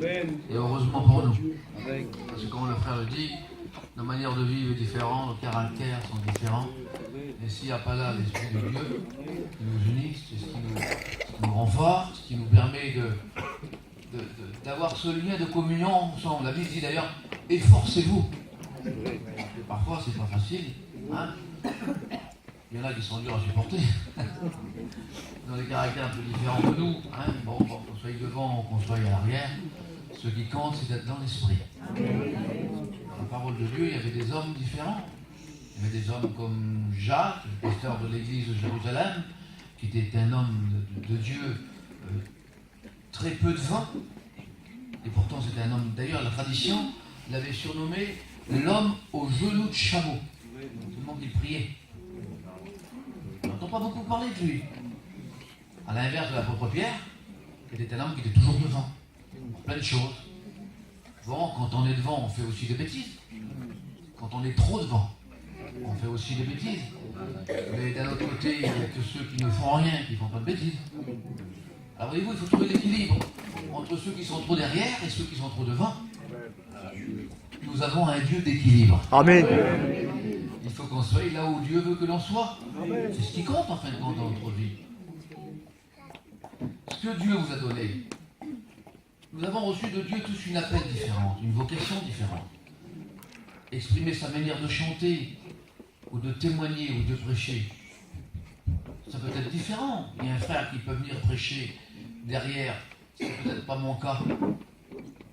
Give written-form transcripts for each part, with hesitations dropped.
Et heureusement pour nous. Parce que comme le frère le dit, nos manières de vivre sont différentes, nos caractères sont différents. Et s'il n'y a pas là l'Esprit de Dieu qui nous unit, c'est ce qui nous rend forts, ce qui nous permet d'avoir ce lien de communion ensemble. La Bible dit d'ailleurs, efforcez-vous. Et parfois, c'est pas facile. Hein, il y en a qui sont durs à supporter. Dans des caractères un peu différents de nous. Hein, bon, qu'on soit devant ou qu'on soit à l'arrière, ce qui compte, c'est d'être dans l'esprit. Dans la parole de Dieu, il y avait des hommes différents. Il y avait des hommes comme Jacques, le pasteur de l'église de Jérusalem, qui était un homme de Dieu très peu de vent. Et pourtant, c'était un homme. D'ailleurs, la tradition l'avait surnommé l'homme aux genoux de chameau. Tout le monde y priait. On n'entend pas beaucoup parler de lui. À l'inverse de l'apôtre Pierre, qui était un homme qui était toujours devant. Pour plein de choses. Bon, quand on est devant, on fait aussi des bêtises. Quand on est trop devant, on fait aussi des bêtises. Mais d'un autre côté, il n'y a que ceux qui ne font rien, qui ne font pas de bêtises. Alors voyez-vous, il faut trouver l'équilibre entre ceux qui sont trop derrière et ceux qui sont trop devant. Nous avons un Dieu d'équilibre. Amen. Il faut qu'on soit là où Dieu veut que l'on soit. C'est ce qui compte en fin de compte dans notre vie. Ce que Dieu vous a donné. Nous avons reçu de Dieu tous une appel différente, une vocation différente. Exprimer sa manière de chanter, ou de témoigner, ou de prêcher. Ça peut être différent. Il y a un frère qui peut venir prêcher derrière. C'est peut-être pas mon cas.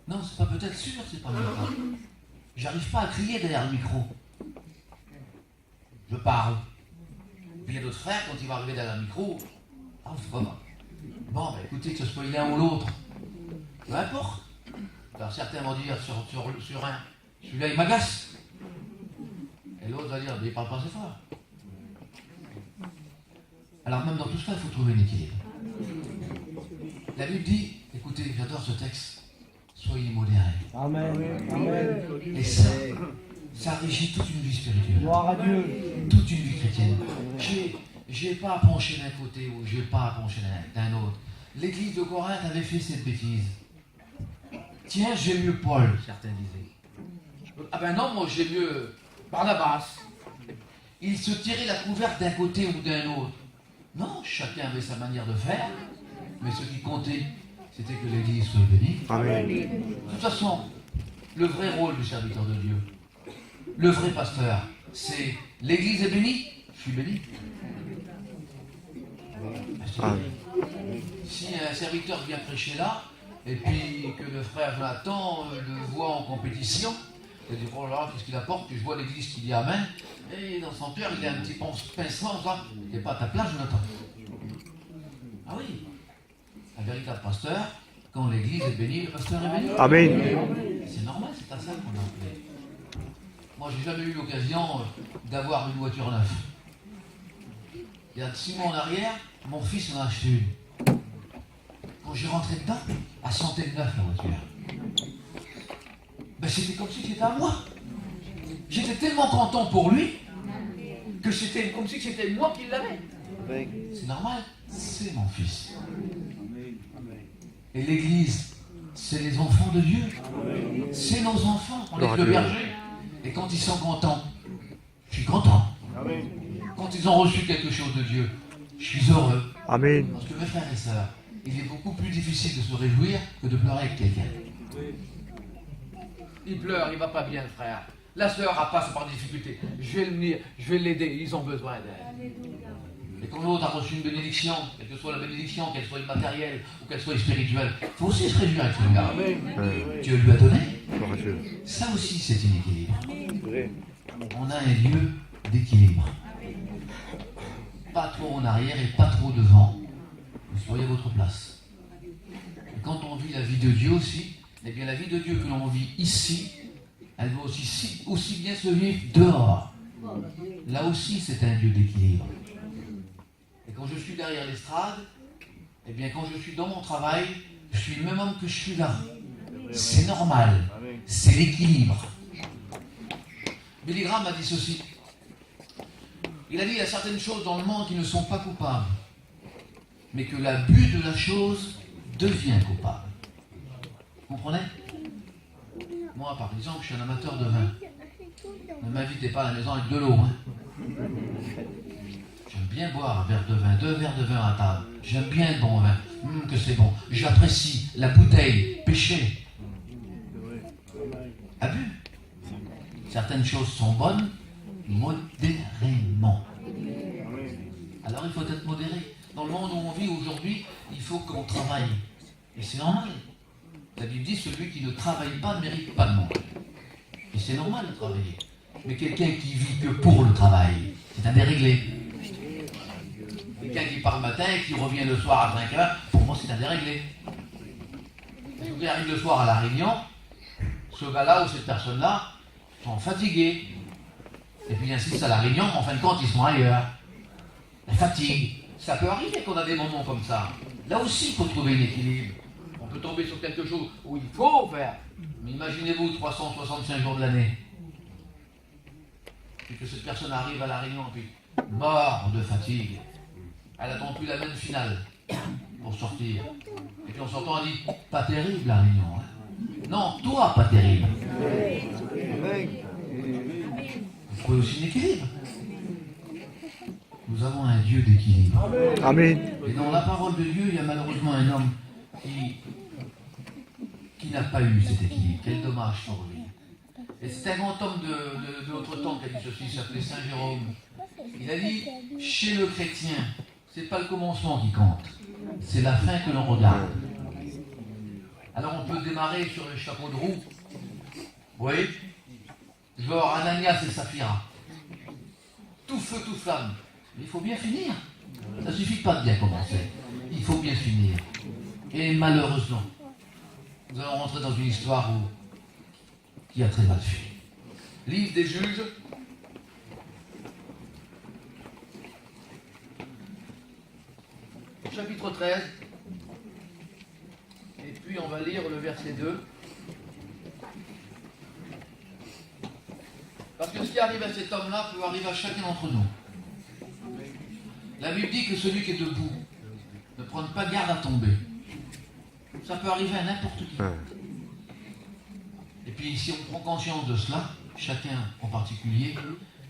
Non, c'est pas peut-être sûr, c'est pas mon cas. J'arrive pas à crier derrière le micro. Je parle. Puis il y a d'autres frères, quand il va arriver derrière le micro, ah, c'est pas mal. Bon, ben écoutez, que ce soit l'un ou l'autre, peu importe. Alors certains vont dire sur un, celui-là il m'agace. Et l'autre va dire, mais il parle pas assez fort. Alors même dans tout ça, il faut trouver un équilibre. La Bible dit, écoutez, j'adore ce texte, soyez modérés. Amen. Amen. Et ça régit toute une vie spirituelle. Gloire à Dieu. Toute une vie chrétienne. J'ai pas à pencher d'un côté ou j'ai pas à pencher d'un autre. L'église de Corinthe avait fait cette bêtise. Tiens, j'ai mieux Paul, certains disaient. Ah ben non, moi j'ai mieux Barnabas. Il se tirait la couverte d'un côté ou d'un autre. Non, chacun avait sa manière de faire, mais ce qui comptait, c'était que l'église soit bénie. Amen. De toute façon, le vrai rôle du serviteur de Dieu, le vrai pasteur, c'est l'église est bénie, je suis béni. Amen. Si un serviteur vient prêcher là, et puis que le frère Jonathan le voit en compétition, il dit, oh là, qu'est-ce qu'il apporte? Et je vois l'église qui dit Amen, et dans son cœur, il a un petit pincement, ça, il n'est pas à ta place, Jonathan. Ah oui, un véritable pasteur, quand l'église est bénie, le pasteur est béni. Amen. C'est normal, c'est à ça qu'on a appelé. Moi, j'ai jamais eu l'occasion d'avoir une voiture neuve. Il y a 6 mois en arrière, mon fils en a acheté une. Quand j'ai rentré dedans, elle sentait le neuf, la voiture. Ben, c'était comme si c'était à moi. J'étais tellement content pour lui que c'était comme si c'était moi qui l'avais. C'est normal, c'est mon fils. Et l'église, c'est les enfants de Dieu. C'est nos enfants. On est le berger. Et quand ils sont contents, je suis content. Quand ils ont reçu quelque chose de Dieu, je suis heureux. Amen. Parce que mes frères et sœurs, il est beaucoup plus difficile de se réjouir que de pleurer avec quelqu'un. Il pleure, il va pas bien, le frère. La sœur passe par des difficultés. Je vais le venir, je vais l'aider, ils ont besoin d'aide. Et quand l'autre a reçu une bénédiction, quelle que soit la bénédiction, qu'elle soit matérielle ou qu'elle soit spirituelle, il faut aussi se réjouir avec ce gars. Dieu lui a donné. Ça aussi, c'est un équilibre. On a un Dieu d'équilibre. Pas trop en arrière et pas trop devant. Vous soyez à votre place. Et quand on vit la vie de Dieu aussi, eh bien la vie de Dieu que l'on vit ici, elle doit aussi bien se vivre dehors. Là aussi, c'est un Dieu d'équilibre. Et quand je suis derrière l'estrade, eh bien quand je suis dans mon travail, je suis le même homme que je suis là. C'est normal. C'est l'équilibre. Billy Graham a dit ceci. Il a dit, il y a certaines choses dans le monde qui ne sont pas coupables, mais que l'abus de la chose devient coupable. Vous comprenez? Moi, par exemple, je suis un amateur de vin. Ne m'invitez pas à la maison avec de l'eau. Hein. J'aime bien boire un verre de vin, 2 verres de vin à table. J'aime bien le bon vin. Que c'est bon. J'apprécie la bouteille, pêcher. Abus. Certaines choses sont bonnes, modérément. Alors il faut être modéré. Dans le monde où on vit aujourd'hui, il faut qu'on travaille. Et c'est normal. La Bible dit celui qui ne travaille pas ne mérite pas le monde. Et c'est normal de travailler. Mais quelqu'un qui vit que pour le travail, c'est un déréglé. Quelqu'un qui part le matin et qui revient le soir à 5 heures, pour moi c'est un déréglé. Parce qu'il arrive le soir à la réunion, ce gars-là ou cette personne-là sont fatigués. Et puis ils insistent à la réunion, mais en fin de compte ils sont ailleurs. La fatigue. Ça peut arriver qu'on a des moments comme ça. Là aussi il faut trouver l'équilibre. On peut tomber sur quelque chose où il faut faire. Mais imaginez-vous 365 jours de l'année. Et que cette personne arrive à la réunion et puis mort de fatigue. Elle n'attend plus la même finale pour sortir. Et puis en sortant, elle dit pas terrible la réunion. Hein. Non, toi pas terrible. Vous trouvez aussi l'équilibre. Nous avons un Dieu d'équilibre. Amen. Et dans la parole de Dieu, il y a malheureusement un homme qui n'a pas eu cet équilibre. Quel dommage pour lui. Et c'est un grand homme de notre temps qui a dit ceci, il s'appelait Saint Jérôme. Il a dit, chez le chrétien, c'est pas le commencement qui compte, c'est la fin que l'on regarde. Alors on peut démarrer sur le chapeau de roue, oui, genre Ananias et Saphira. Tout feu, tout flamme. Mais il faut bien finir. Ça ne suffit pas de bien commencer. Il faut bien finir. Et malheureusement, nous allons rentrer dans une histoire qui a très mal fini. Livre des Juges. Chapitre 13. Et puis on va lire le verset 2. Parce que ce qui arrive à cet homme-là peut arriver à chacun d'entre nous. La Bible dit que celui qui est debout ne prend pas garde à tomber. Ça peut arriver à n'importe qui. Et puis si on prend conscience de cela, chacun en particulier,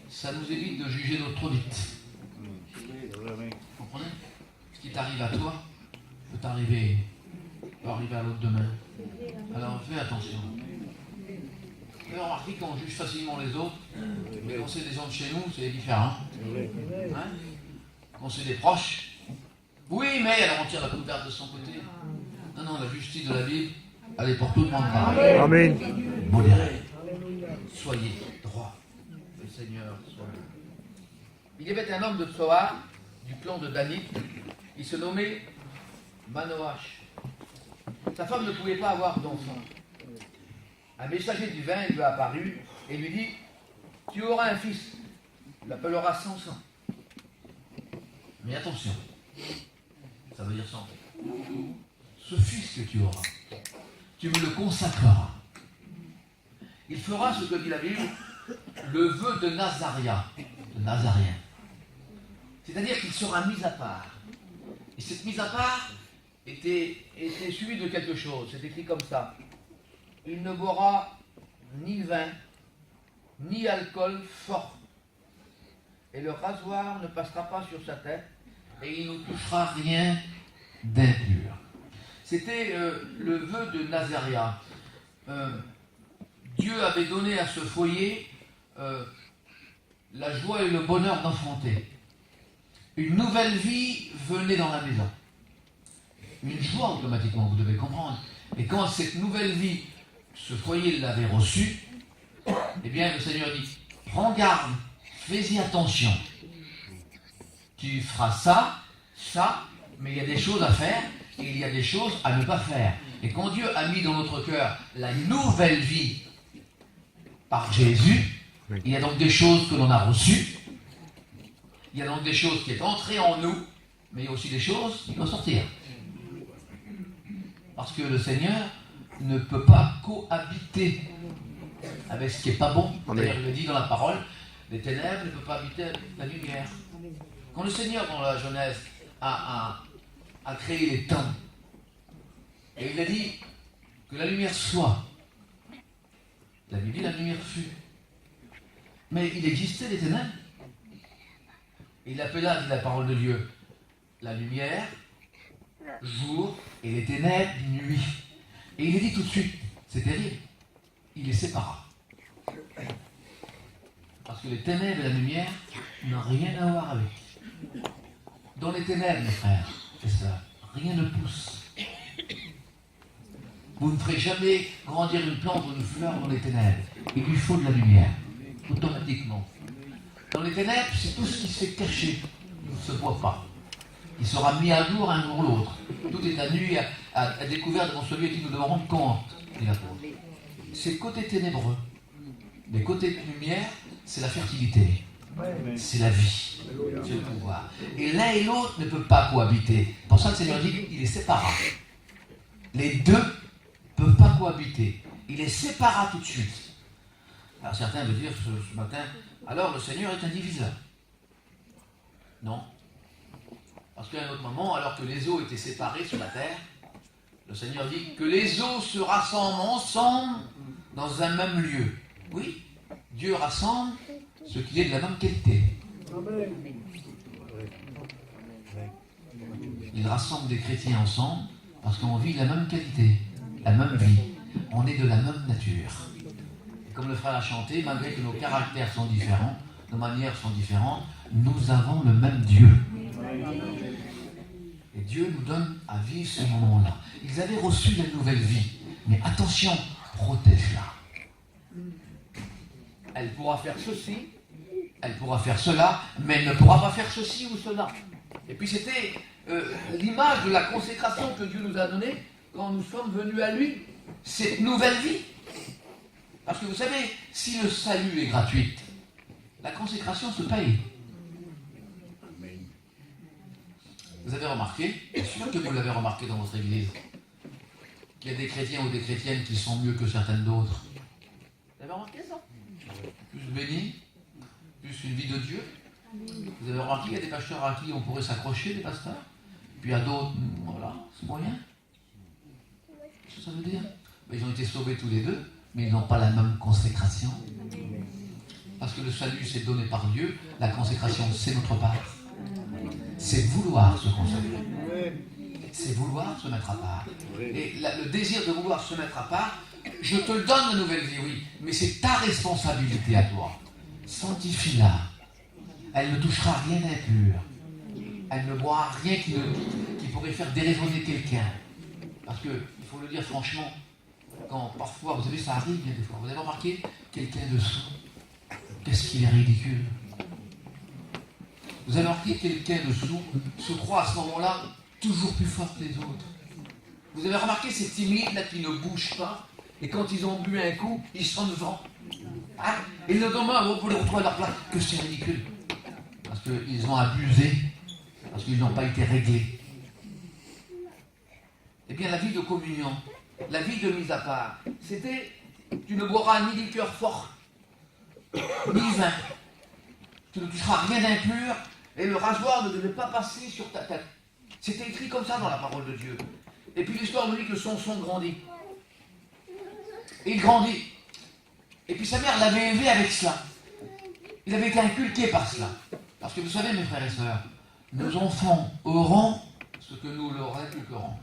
ça nous évite de juger l'autre trop vite. Vous comprenez? Ce qui t'arrive à toi peut arriver à l'autre demain. Alors fais attention. Vous avez remarqué qu'on juge facilement les autres, mais quand c'est des gens de chez nous, c'est différent. Hein? Quand c'est des proches, oui, mais alors on tire la couverture de son côté. Non, non, la justice de la Bible, elle est pour tout le monde. Amen. Modéré. Soyez droit. Le Seigneur soit là. Il y avait un homme de Tsoar, du clan de Danite, il se nommait Manoach. Sa femme ne pouvait pas avoir d'enfant. Un messager divin lui est apparu et lui dit « Tu auras un fils, tu l'appelleras Samson. » Mais attention, ça veut dire sans. Ce fils que tu auras, tu me le consacreras. Il fera ce que dit la Bible, le vœu de Nazaria, de Nazaréen. C'est-à-dire qu'il sera mis à part. Et cette mise à part était suivie de quelque chose. C'est écrit comme ça. Il ne boira ni vin, ni alcool fort. Et le rasoir ne passera pas sur sa tête, et il ne touchera rien d'impur. C'était le vœu de Nazaria. Dieu avait donné à ce foyer la joie et le bonheur d'enfanter. Une nouvelle vie venait dans la maison. Une joie automatiquement, vous devez comprendre. Et quand cette nouvelle vie, ce foyer l'avait reçue, eh bien le Seigneur dit, prends garde, fais-y attention. Tu feras ça, mais il y a des choses à faire et il y a des choses à ne pas faire. Et quand Dieu a mis dans notre cœur la nouvelle vie par Jésus, il y a donc des choses que l'on a reçues, il y a donc des choses qui sont entrées en nous, mais il y a aussi des choses qui doivent sortir. Parce que le Seigneur ne peut pas cohabiter avec ce qui n'est pas bon. D'ailleurs, il le dit dans la parole, les ténèbres ne peuvent pas habiter la lumière. Quand le Seigneur, dans la Genèse, a créé les temps, et il a dit que la lumière soit. La Bible dit la lumière fut. Mais il existait des ténèbres. Il appela, dit la parole de Dieu, la lumière, jour, et les ténèbres, nuit. Et il est dit tout de suite, c'est terrible, il les sépara. Parce que les ténèbres et la lumière n'ont rien à voir avec. Dans les ténèbres, mes frères et sœurs, rien ne pousse. Vous ne ferez jamais grandir une plante ou une fleur dans les ténèbres. Il lui faut de la lumière, automatiquement. Dans les ténèbres, c'est tout ce qui se fait cacher, il ne se voit pas. Il sera mis à jour un jour ou l'autre. Tout est à nu, à découvert devant celui à qui nous devons rendre compte, dit l'apôtre. C'est le côté ténébreux. Mais côté lumière, c'est la fertilité. C'est la vie. C'est le pouvoir. Et l'un et l'autre ne peuvent pas cohabiter. Pour ça, le Seigneur dit qu'il les sépara. Les deux ne peuvent pas cohabiter. Il les sépara tout de suite. Alors certains veulent dire ce matin, alors le Seigneur est un diviseur. Non. Parce qu'à un autre moment, alors que les eaux étaient séparées sur la terre, le Seigneur dit que les eaux se rassemblent ensemble dans un même lieu. Oui, Dieu rassemble ce qui est de la même qualité. Il rassemble des chrétiens ensemble parce qu'on vit la même qualité, la même vie. On est de la même nature. Et comme le frère a chanté, malgré que nos caractères sont différents, nos manières sont différentes, nous avons le même Dieu. Et Dieu nous donne à vivre ce moment-là. Ils avaient reçu la nouvelle vie. Mais attention, protège-la. Elle pourra faire ceci, elle pourra faire cela, mais elle ne pourra pas faire ceci ou cela. Et puis c'était l'image de la consécration que Dieu nous a donnée quand nous sommes venus à lui. Cette nouvelle vie. Parce que vous savez, si le salut est gratuit, la consécration se paye. Vous avez remarqué, bien sûr que vous l'avez remarqué dans votre église, qu'il y a des chrétiens ou des chrétiennes qui sont mieux que certaines d'autres. Vous avez remarqué ça? Plus bénis, plus une vie de Dieu. Vous avez remarqué qu'il y a des pasteurs à qui on pourrait s'accrocher, des pasteurs, puis à d'autres, voilà, c'est moyen. Qu'est-ce que ça veut dire? Ils ont été sauvés tous les deux, mais ils n'ont pas la même consécration. Parce que le salut, c'est donné par Dieu, la consécration, c'est notre part. C'est vouloir se consacrer. C'est vouloir se mettre à part. Et le désir de vouloir se mettre à part, je te le donne, la nouvelle vie, oui, mais c'est ta responsabilité à toi. Sanctifie-la. Elle ne touchera rien d'impur. Elle ne boira rien qui pourrait faire déraisonner quelqu'un. Parce que, il faut le dire franchement, quand parfois, vous savez, ça arrive bien des fois, vous avez remarqué, quelqu'un de sourd, qu'est-ce qu'il est ridicule. Vous avez remarqué quelqu'un de sourd se croit à ce moment-là toujours plus fort que les autres. Vous avez remarqué ces timides là qui ne bougent pas, et quand ils ont bu un coup, ils sont devant. Hein? Et le lendemain, vous pouvez les retrouver à leur place, que c'est ridicule. Parce qu'ils ont abusé, parce qu'ils n'ont pas été réglés. Eh bien, la vie de communion, la vie de mise à part, c'était, tu ne boiras ni liqueur forte, ni vin. Tu ne toucheras rien d'impur, et le rasoir ne devait pas passer sur ta tête. C'était écrit comme ça dans la parole de Dieu. Et puis l'histoire nous dit que Samson grandit. Et il grandit. Et puis sa mère l'avait élevé avec cela. Il avait été inculqué par cela. Parce que vous savez, mes frères et sœurs, nos enfants auront ce que nous leur inculquerons.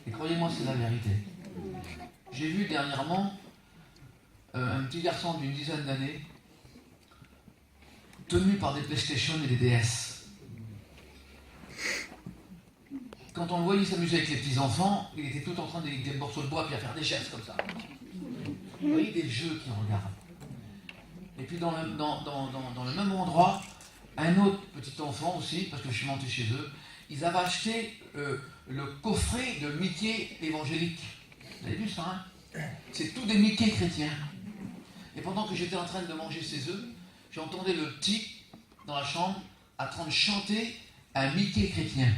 Et croyez-moi, c'est la vérité. J'ai vu dernièrement un petit garçon d'une dizaine d'années tenu par des PlayStation et des DS. Quand on le voyait s'amuser avec les petits-enfants, il était tout en train d'électer des morceaux de bois puis à faire des gestes comme ça. Vous voyez des jeux qui regardent. Et puis dans le même endroit, un autre petit enfant aussi, parce que je suis monté chez eux, ils avaient acheté le coffret de Mickey évangélique. Vous avez vu ça, hein? C'est tous des Mickey chrétiens. Et pendant que j'étais en train de manger ces œufs, j'entendais le petit, dans la chambre, en train de chanter un Mickey chrétien.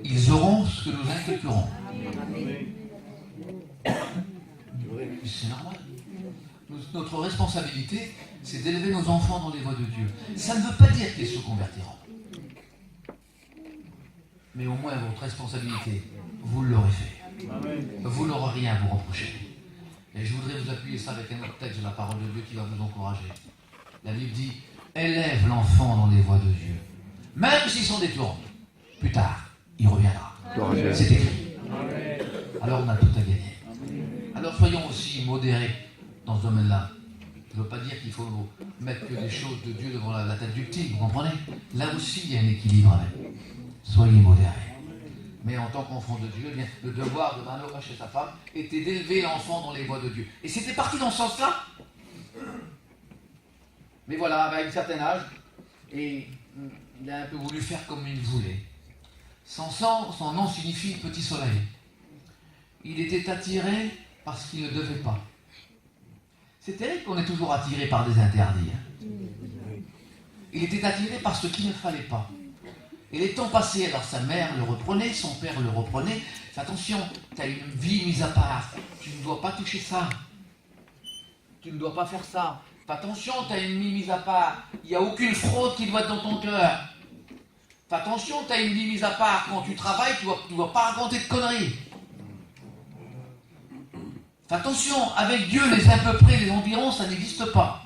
Ils auront ce que nous inculquerons. C'est normal. Notre responsabilité, c'est d'élever nos enfants dans les voies de Dieu. Ça ne veut pas dire qu'ils se convertiront. Mais au moins, votre responsabilité, vous l'aurez fait. Vous n'aurez rien à vous reprocher. Et je voudrais vous appuyer ça avec un autre texte de la parole de Dieu qui va vous encourager. La Bible dit, élève l'enfant dans les voies de Dieu. Même s'ils sont détournés, plus tard, il reviendra. C'est écrit. Alors on a tout à gagner. Alors soyons aussi modérés dans ce domaine-là. Je ne veux pas dire qu'il faut mettre que des choses de Dieu devant la tête du petit, vous comprenez? Là aussi, il y a un équilibre. Soyez modérés. Mais en tant qu'enfant de Dieu, eh bien, le devoir de Manoah chez sa femme était d'élever l'enfant dans les voies de Dieu. Et c'était parti dans ce sens-là. Mais voilà, avec un certain âge, et il a un peu voulu faire comme il voulait. Son nom signifie petit soleil. Il était attiré parce qu'il ne devait pas. C'est terrible qu'on est toujours attiré par des interdits. Il était attiré par ce qu'il ne fallait pas. Et les temps passés, alors sa mère le reprenait, son père le reprenait. Fais attention, tu as une vie mise à part. Tu ne dois pas toucher ça. Tu ne dois pas faire ça. Fais attention, tu as une vie mise à part. Il n'y a aucune fraude qui doit être dans ton cœur. Fais attention, tu as une vie mise à part. Quand tu travailles, tu ne dois pas raconter de conneries. Fais attention, avec Dieu, les à peu près, les environs, ça n'existe pas.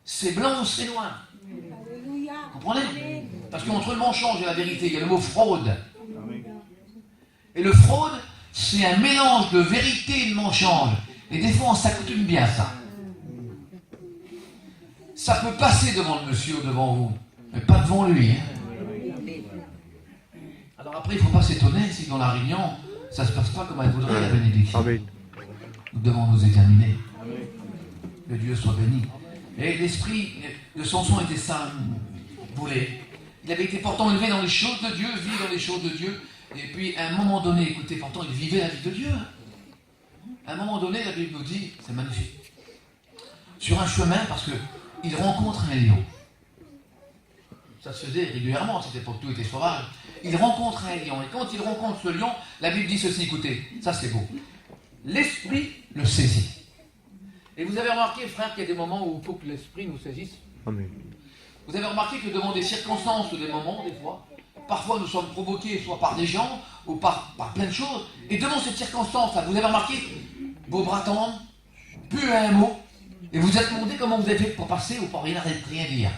C'est blanc ou c'est noir. Vous comprenez? Parce qu'entre le mensonge et la vérité, il y a le mot fraude. Et le fraude, c'est un mélange de vérité et de mensonge. Et des fois, on s'accoutume bien à ça. Ça peut passer devant le monsieur ou devant vous, mais pas devant lui. Alors après, il ne faut pas s'étonner si dans la réunion, ça ne se passe pas comme elle voudrait la bénédiction. Nous devons nous examiner. Que Dieu soit béni. Et l'esprit de Samson était ça, voulait. Il avait été pourtant élevé dans les choses de Dieu, vit dans les choses de Dieu. Et puis, à un moment donné, écoutez, pourtant, il vivait la vie de Dieu. À un moment donné, la Bible nous dit, c'est magnifique. Sur un chemin, parce qu'il rencontre un lion. Ça se faisait régulièrement à cette époque, tout était sauvage. Il rencontre un lion. Et quand il rencontre ce lion, la Bible dit ceci, écoutez, ça c'est beau. L'esprit le saisit. Et vous avez remarqué, frère, qu'il y a des moments où il faut que l'esprit nous saisisse. Amen. Vous avez remarqué que devant des circonstances ou des moments, des fois, parfois nous sommes provoqués soit par des gens ou par plein de choses. Et devant cette circonstance-là, vous avez remarqué, vos bras tombent, plus un mot, et vous êtes demandé comment vous avez fait pour passer ou pour rien dire.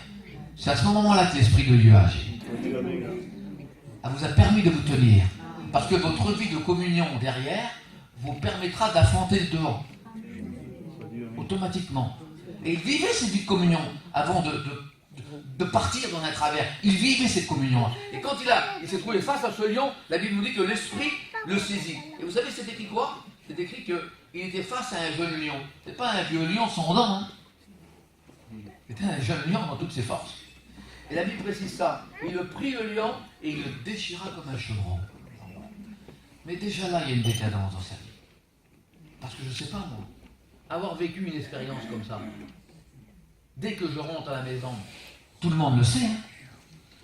C'est à ce moment-là que l'Esprit de Dieu agit. Elle vous a permis de vous tenir. Parce que votre vie de communion derrière vous permettra d'affronter le dehors. Automatiquement. Et il vivait cette vie de communion avant de partir dans un travers. Il vivait cette communion. Et quand il s'est trouvé face à ce lion, la Bible nous dit que l'Esprit le saisit. Et vous savez, c'est écrit quoi? C'est écrit qu'il était face à un jeune lion. C'est pas un vieux lion sans dents. Hein. C'était un jeune lion dans toutes ses forces. Et la Bible précise ça. Il prit le lion et il le déchira comme un chevreau. Mais déjà là, il y a une décadence dans sa vie. Parce que je ne sais pas, moi, avoir vécu une expérience comme ça, dès que je rentre à la maison, tout le monde le sait. Hein.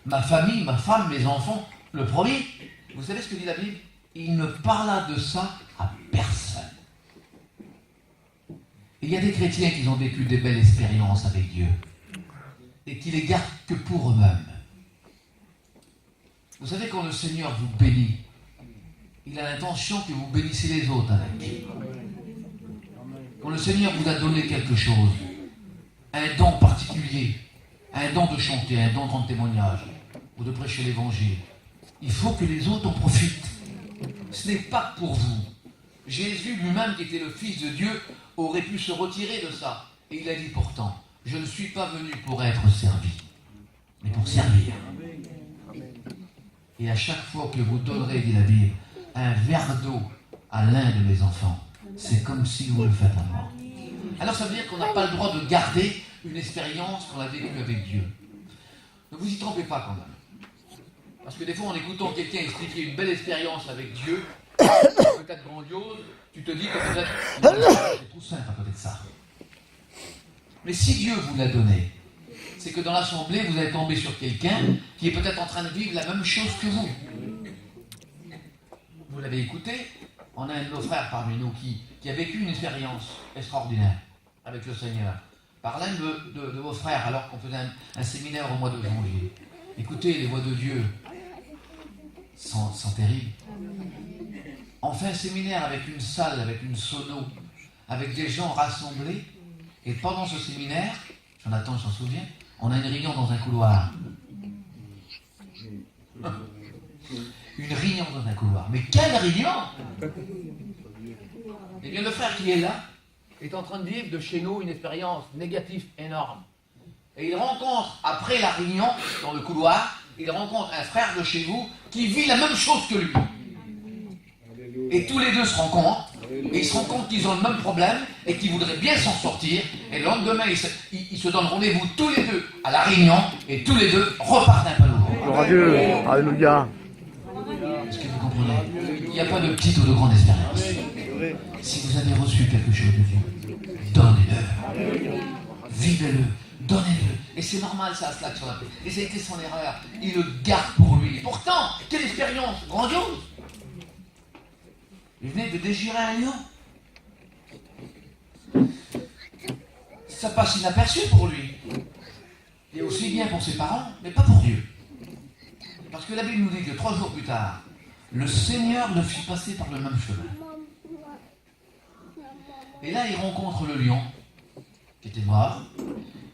Ma famille, ma femme, mes enfants, le premier. Vous savez ce que dit la Bible? Il ne parla de ça à personne. Et il y a des chrétiens qui ont vécu des belles expériences avec Dieu. Et qui les gardent que pour eux-mêmes. Vous savez, quand le Seigneur vous bénit, il a l'intention que vous bénissez les autres avec. Quand le Seigneur vous a donné quelque chose, un don particulier, un don de chanter, un don de rendre témoignage, ou de prêcher l'évangile, il faut que les autres en profitent. Ce n'est pas pour vous. Jésus lui-même, qui était le Fils de Dieu, aurait pu se retirer de ça. Et il a dit pourtant, je ne suis pas venu pour être servi, mais pour servir. Et à chaque fois que vous donnerez, dit la Bible, un verre d'eau à l'un de mes enfants, c'est comme si vous le faites à moi. Alors ça veut dire qu'on n'a pas le droit de garder une expérience qu'on a vécue avec Dieu. Ne vous y trompez pas quand même. Parce que des fois, en écoutant quelqu'un expliquer une belle expérience avec Dieu, peut-être grandiose, tu te dis que peut-être c'est tout simple à côté de ça. Mais si Dieu vous l'a donné, c'est que dans l'assemblée, vous allez tomber sur quelqu'un qui est peut-être en train de vivre la même chose que vous. Vous l'avez écouté, on a un de nos frères parmi nous qui a vécu une expérience extraordinaire avec le Seigneur. Par l'un de vos frères, alors qu'on faisait un séminaire au mois de janvier. Écoutez, les voix de Dieu, sont terribles. On fait un séminaire avec une salle, avec une sono, avec des gens rassemblés, et pendant ce séminaire, Jonathan s'en souvient, on a une réunion dans un couloir. Une réunion dans un couloir. Mais quelle réunion! Eh bien, le frère qui est là est en train de vivre de chez nous une expérience négative énorme. Et il rencontre, après la réunion, dans le couloir, il rencontre un frère de chez vous qui vit la même chose que lui. Et tous les deux se rencontrent, et ils se rendent compte qu'ils ont le même problème, et qu'ils voudraient bien s'en sortir, et le lendemain, ils se donnent rendez-vous tous les deux à la réunion, et tous les deux repartent un peu nouveau. Gloire à Dieu. Alléluia. Est-ce que vous comprenez? Il n'y a pas de petite ou de grande espérance. Si vous avez reçu quelque chose de Dieu, donnez-le. Vivez-le. Donnez-le. Et c'est normal, ça, cela sur la paix. Et ça a été son erreur. Il le garde pour lui. Et pourtant, quelle expérience grandiose. Il venait de déchirer un lion. Ça passe inaperçu pour lui. Et aussi bien pour ses parents, mais pas pour Dieu. Parce que la Bible nous dit que 3 jours plus tard, le Seigneur le fit passer par le même chemin. Et là, il rencontre le lion, qui était mort.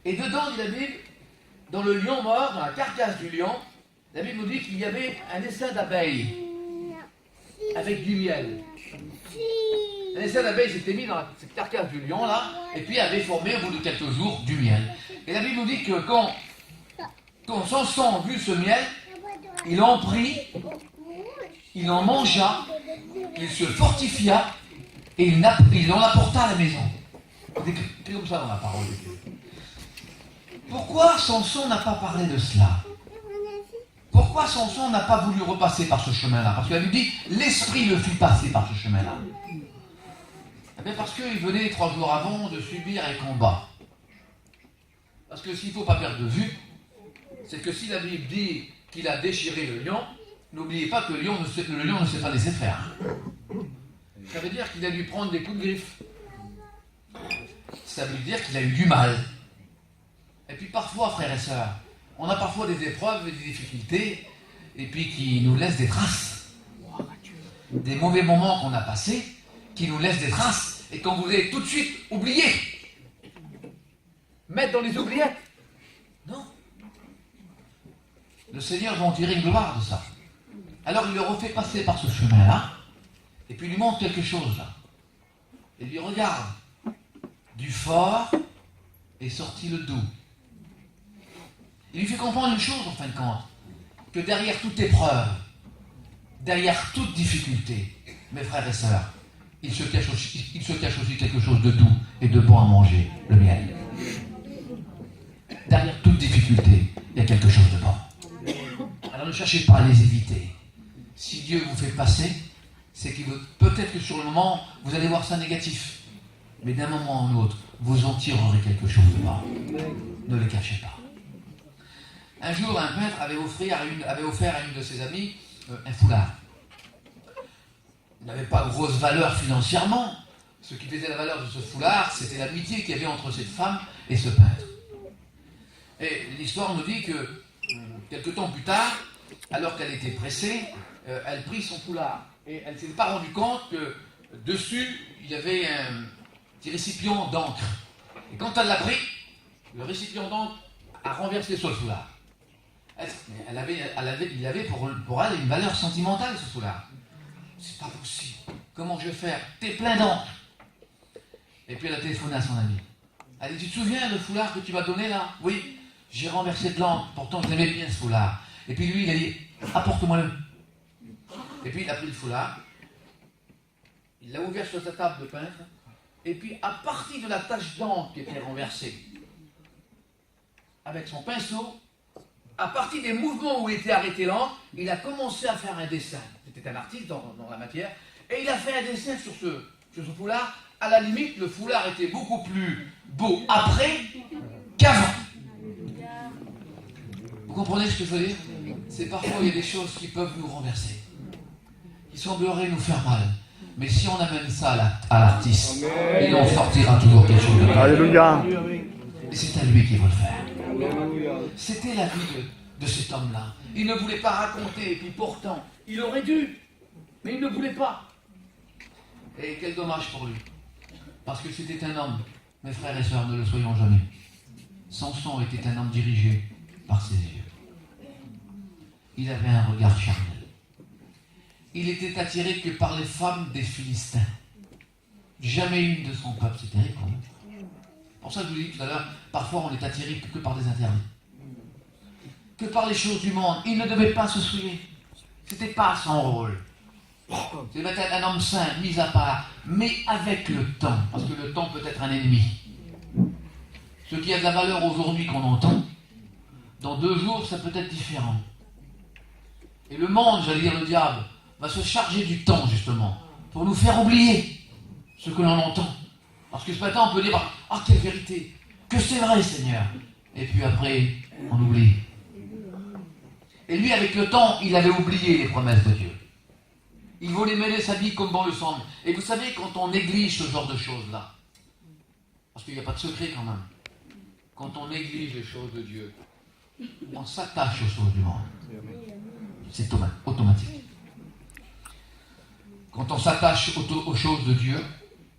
Et dedans, dit la Bible, dans le lion mort, dans la carcasse du lion, la Bible nous dit qu'il y avait un essaim d'abeilles avec du miel. Un essaim d'abeilles s'était mis dans cette carcasse du lion là, et puis avait formé au bout de quelques jours du miel. Et la Bible nous dit que quand Samson vu ce miel, il en prit, il en mangea, il se fortifia et il en apporta à la maison. C'est comme ça dans la parole de Dieu. Pourquoi Samson n'a pas parlé de cela? Pourquoi Samson n'a pas voulu repasser par ce chemin-là? Parce qu'il avait dit, l'esprit le fit passer par ce chemin-là. Eh bien parce qu'il venait 3 jours avant de subir un combat. Parce que s'il ne faut pas perdre de vue, c'est que si la Bible dit qu'il a déchiré le lion, n'oubliez pas que le lion ne s'est pas laissé faire. Ça veut dire qu'il a dû prendre des coups de griffe. Ça veut dire qu'il a eu du mal. Et puis parfois, frères et sœurs, on a parfois des épreuves, des difficultés, et puis qui nous laissent des traces. Des mauvais moments qu'on a passés, qui nous laissent des traces, et qu'on voulait tout de suite oublier. Mettre dans les oubliettes. Non. Le Seigneur va en tirer une gloire de ça. Alors il le refait passer par ce chemin-là, et puis il lui montre quelque chose là. Et il lui regarde. Du fort est sorti le doux. Il lui fait comprendre une chose en fin de compte, que derrière toute épreuve, derrière toute difficulté, mes frères et sœurs, il se cache aussi quelque chose de doux et de bon à manger, le miel. Derrière toute difficulté, il y a quelque chose de bon. Alors ne cherchez pas à les éviter. Si Dieu vous fait passer, c'est qu'il veut, peut-être que sur le moment, vous allez voir ça négatif. Mais d'un moment à un autre, vous en tirerez quelque chose de bon. Ne le cachez pas. Un jour, un peintre avait offert à une de ses amies un foulard. Il n'avait pas grosse valeur financièrement. Ce qui faisait la valeur de ce foulard, c'était l'amitié qu'il y avait entre cette femme et ce peintre. Et l'histoire nous dit que, quelque temps plus tard, alors qu'elle était pressée, elle prit son foulard. Et elle ne s'était pas rendue compte que dessus, il y avait un petit récipient d'encre. Et quand elle l'a pris, le récipient d'encre a renversé sur le foulard. Il avait pour elle une valeur sentimentale, ce foulard. C'est pas possible. Comment je vais faire? T'es plein d'encre. Et puis elle a téléphoné à son ami. Elle dit, tu te souviens le foulard que tu m'as donné là? Oui, j'ai renversé de l'encre, pourtant j'aimais bien ce foulard. Et puis lui, il a dit, apporte-moi-le. Et puis il a pris le foulard, il l'a ouvert sur sa table de peintre, et puis à partir de la tache d'encre qui était renversée, avec son pinceau, à partir des mouvements où était arrêté l'encre, il a commencé à faire un dessin. C'était un artiste dans la matière, et il a fait un dessin sur ce foulard. À la limite, le foulard était beaucoup plus beau après qu'avant. Vous comprenez ce que je veux dire? C'est parfois il y a des choses qui peuvent nous renverser, qui sembleraient nous faire mal. Mais si on amène ça à l'artiste, il en sortira toujours quelque chose de mal. Alléluia. Et c'est à lui qu'il faut le faire. C'était la vie de cet homme-là. Il ne voulait pas raconter, et puis pourtant, Il aurait dû, mais il ne voulait pas. Et quel dommage pour lui. Parce que c'était un homme, mes frères et sœurs, ne le soyons jamais. Samson était un homme dirigé par ses yeux. Il avait un regard charnel. Il était attiré que par les femmes des Philistins. Jamais une de son peuple, c'est terrible. Pour ça que je vous dis tout à l'heure, parfois on est attiré que par des interdits. Que par les choses du monde. Il ne devait pas se souiller. C'était pas son rôle. C'est peut-être un homme saint, mis à part, mais avec le temps, parce que le temps peut être un ennemi. Ce qui a de la valeur aujourd'hui qu'on entend, dans 2 jours, ça peut être différent. Et le monde, j'allais dire le diable, va se charger du temps, justement, pour nous faire oublier ce que l'on entend. Parce que ce matin, on peut dire « Ah, quelle vérité! Que c'est vrai, Seigneur !» Et puis après, on oublie. Et lui, avec le temps, il avait oublié les promesses de Dieu. Il voulait mêler sa vie comme bon le semble. Et vous savez, quand on néglige ce genre de choses-là, parce qu'il n'y a pas de secret quand même, quand on néglige les choses de Dieu, on s'attache aux choses du monde. C'est automatique. Quand on s'attache aux choses de Dieu,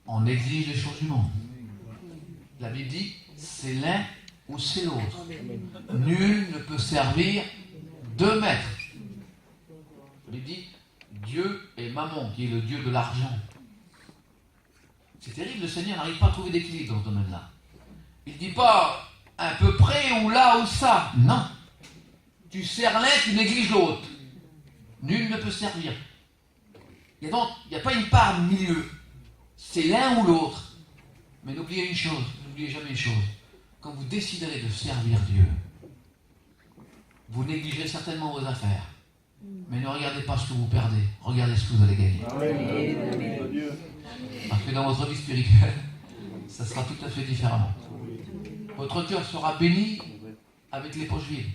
on néglige les choses du monde. La Bible dit, c'est l'un ou c'est l'autre. Nul ne peut servir 2 maîtres. La Bible dit, Dieu est Mammon, qui est le Dieu de l'argent. C'est terrible, le Seigneur n'arrive pas à trouver d'équilibre dans ce domaine-là. Il ne dit pas un peu près ou là ou ça. Non. Tu sers l'un, tu négliges l'autre. Nul ne peut servir. Il n'y a pas une part au milieu. C'est l'un ou l'autre. Mais n'oubliez une chose, n'oubliez jamais une chose. Quand vous déciderez de servir Dieu, vous négligerez certainement vos affaires. Mais ne regardez pas ce que vous perdez, regardez ce que vous allez gagner. Parce que dans votre vie spirituelle, ça sera tout à fait différemment. Votre cœur sera béni avec les poches vides.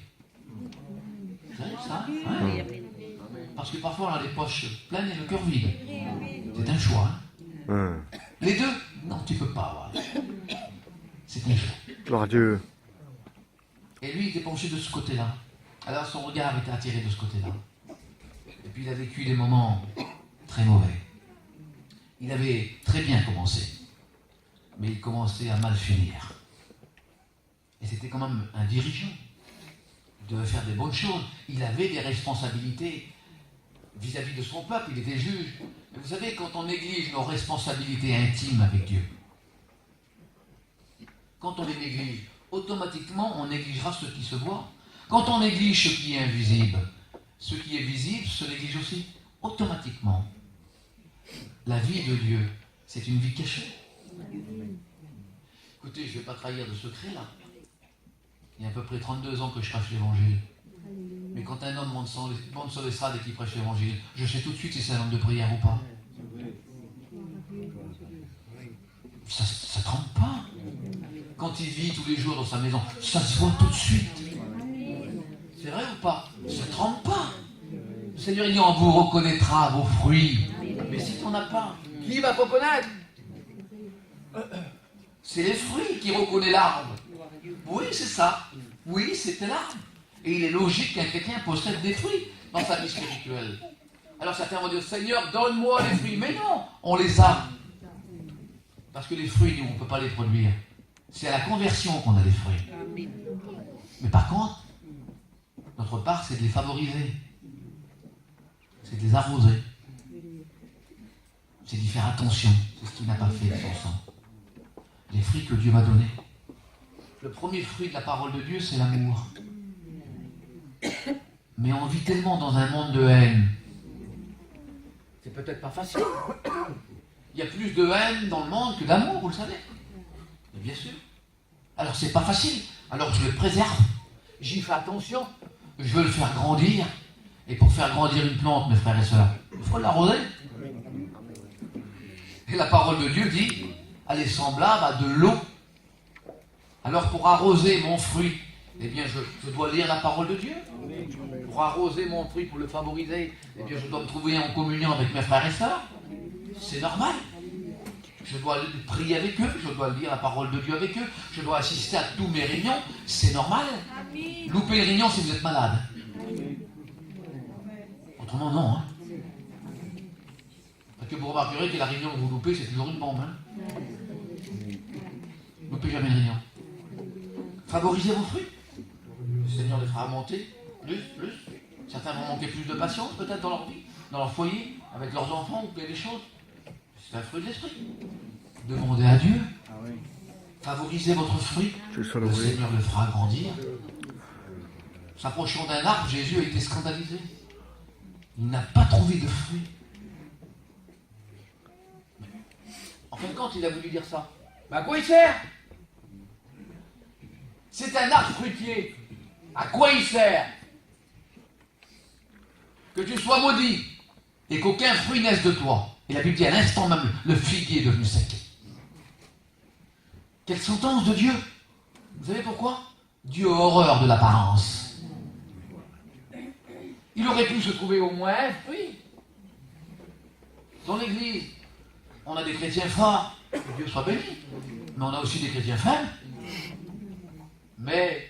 C'est vrai ça, hein? Parce que parfois on a les poches pleines et le cœur vide. C'est un choix. Hein? Les deux, non, tu ne peux pas avoir. C'est un choix. Gloire à Dieu. Et lui, il était penché de ce côté-là. Alors son regard était attiré de ce côté-là. Et puis il a vécu des moments très mauvais. Il avait très bien commencé, mais il commençait à mal finir. Et c'était quand même un dirigeant. Il devait faire des bonnes choses. Il avait des responsabilités vis-à-vis de son peuple. Il était juge. Mais vous savez, quand on néglige nos responsabilités intimes avec Dieu, quand on les néglige, automatiquement on négligera ce qui se voit. Quand on néglige ce qui est invisible, ce qui est visible se néglige aussi. Automatiquement. La vie de Dieu, c'est une vie cachée. Écoutez, je ne vais pas trahir de secret là. Il y a à peu près 32 ans que je prêche l'évangile. Mais quand un homme monte sur l'estrade et qu'il prêche l'évangile, je sais tout de suite si c'est un homme de prière ou pas. Ça ne trompe pas. Quand il vit tous les jours dans sa maison, ça se voit tout de suite. C'est vrai ou pas? Ça ne trompe pas. Le Seigneur dit, on vous reconnaîtra vos fruits. Mais si tu n'en as pas, qui va te reconnaître? C'est les fruits qui reconnaissent l'arbre. Oui, c'est ça. Oui, c'était l'arbre. Et il est logique qu'un chrétien possède des fruits dans sa vie spirituelle. Alors certains vont dire, Seigneur, donne-moi les fruits. Mais non, on les a. Parce que les fruits, nous, on ne peut pas les produire. C'est à la conversion qu'on a des fruits. Mais par contre, notre part, c'est de les favoriser. C'est de les arroser. C'est d'y faire attention. C'est ce qu'il n'a pas fait de son sang. Les fruits que Dieu m'a donnés. Le premier fruit de la parole de Dieu, c'est l'amour. Mais on vit tellement dans un monde de haine. C'est peut-être pas facile. Il y a plus de haine dans le monde que d'amour, vous le savez. Mais bien sûr. Alors c'est pas facile. Alors je le préserve. J'y fais attention. Je veux le faire grandir. Et pour faire grandir une plante, mes frères et sœurs, il faut l'arroser. Et la parole de Dieu dit, elle est semblable à de l'eau. Alors pour arroser mon fruit, eh bien je dois lire la parole de Dieu. Pour arroser mon fruit, pour le favoriser, eh bien je dois me trouver en communion avec mes frères et sœurs. C'est normal. Je dois prier avec eux, je dois lire la parole de Dieu avec eux, je dois assister à tous mes réunions. C'est normal. Loupez les réunions si vous êtes malade. Autrement, non. Hein. Parce que vous remarquerez que la réunion que vous loupez, c'est toujours une bombe. Hein. Loupez jamais une réunion. Favorisez vos fruits. Le Seigneur les fera monter plus. Certains vont manquer plus de patience, peut-être, dans leur vie, dans leur foyer, avec leurs enfants, ou des choses. C'est un fruit de l'esprit. Demandez à Dieu. Favorisez votre fruit. Le Seigneur le fera grandir. S'approchant d'un arbre, Jésus a été scandalisé. Il n'a pas trouvé de fruits. En fin de compte, il a voulu dire ça. Mais à quoi il sert? C'est un arbre fruitier. À quoi il sert? Que tu sois maudit et qu'aucun fruit naisse de toi. Et la Bible dit à l'instant même, le figuier est devenu sec. Quelle sentence de Dieu! Vous savez pourquoi? Dieu a horreur de l'apparence. Il aurait pu se trouver au moins un fruit. Dans l'église, on a des chrétiens forts, que Dieu soit béni. Mais on a aussi des chrétiens faibles. Mais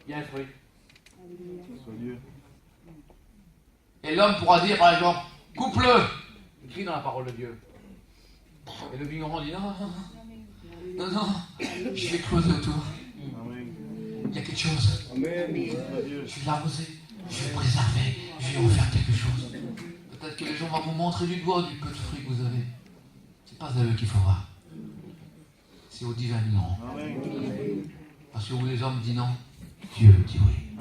il y a un fruit. Et l'homme pourra dire, par exemple, coupe-le, écrit dans la parole de Dieu. Et le vigneron dit, non, je vais creuser autour. Il y a quelque chose. Je vais l'arroser, je vais préserver, je vais en faire quelque chose. Peut-être que les gens vont vous montrer du doigt du peu de fruits que vous avez. C'est pas à eux qu'il faut voir. C'est au divin non. Parce que où les hommes disent non, Dieu dit oui.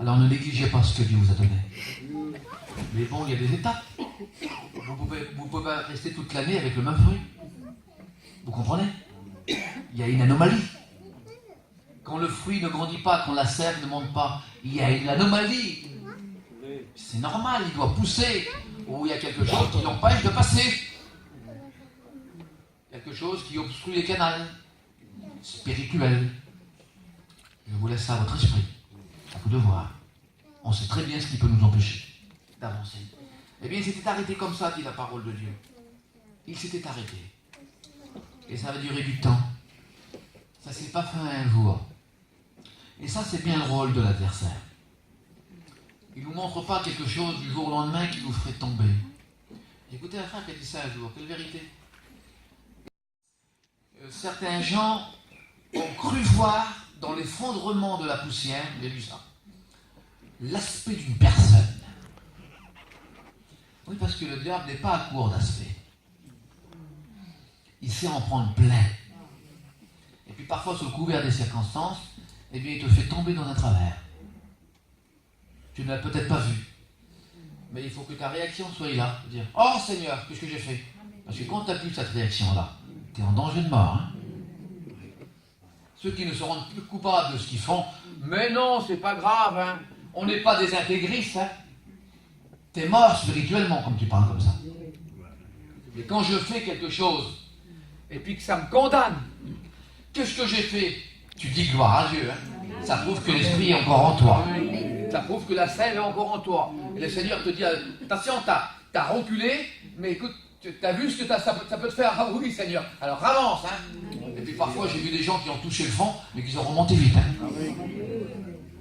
Alors ne négligez pas ce que Dieu vous a donné. Mais bon, il y a des étapes. Vous pouvez pas rester toute l'année avec le même fruit. Vous comprenez? Il y a une anomalie. Quand le fruit ne grandit pas, quand la sève ne monte pas, il y a une anomalie. C'est normal, il doit pousser. Ou il y a quelque chose qui l'empêche de passer. Quelque chose qui obstrue les canaux spirituels. Je vous laisse ça à votre esprit. À vous de voir. On sait très bien ce qui peut nous empêcher d'avancer. Eh bien, il s'était arrêté comme ça, dit la parole de Dieu. Il s'était arrêté. Et ça va durer du temps. Ça ne s'est pas fait un jour. Et ça, c'est bien le rôle de l'adversaire. Il ne nous montre pas quelque chose du jour au lendemain qui nous ferait tomber. Écoutez un frère qui a dit ça un jour. Quelle vérité. Certains gens ont cru voir dans l'effondrement de la poussière, j'ai lu ça, l'aspect d'une personne. Oui, parce que le diable n'est pas à court d'aspect. Il sait en prendre plein. Et puis parfois, sous le couvert des circonstances, eh bien, il te fait tomber dans un travers. Tu ne l'as peut-être pas vu. Mais il faut que ta réaction soit là. Dire, oh Seigneur, qu'est-ce que j'ai fait? Parce que quand tu n'as plus cette réaction-là, tu es en danger de mort. Hein? Ceux qui ne se rendent plus coupables de ce qu'ils font, mais non, c'est pas grave, hein. On n'est pas des intégristes. Hein. Tu es mort spirituellement comme tu parles comme ça. Et quand je fais quelque chose, et puis que ça me condamne, qu'est-ce que j'ai fait? Tu dis gloire à Dieu. Hein. Ça prouve que l'esprit est encore en toi. Ça prouve que la sève est encore en toi. Et le Seigneur te dit, attention, t'as reculé, mais écoute, t'as vu ce que ça peut te faire? Ah oui, Seigneur. Alors avance. Hein. Et puis parfois, j'ai vu des gens qui ont touché le fond, mais qui ont remonté vite. Hein.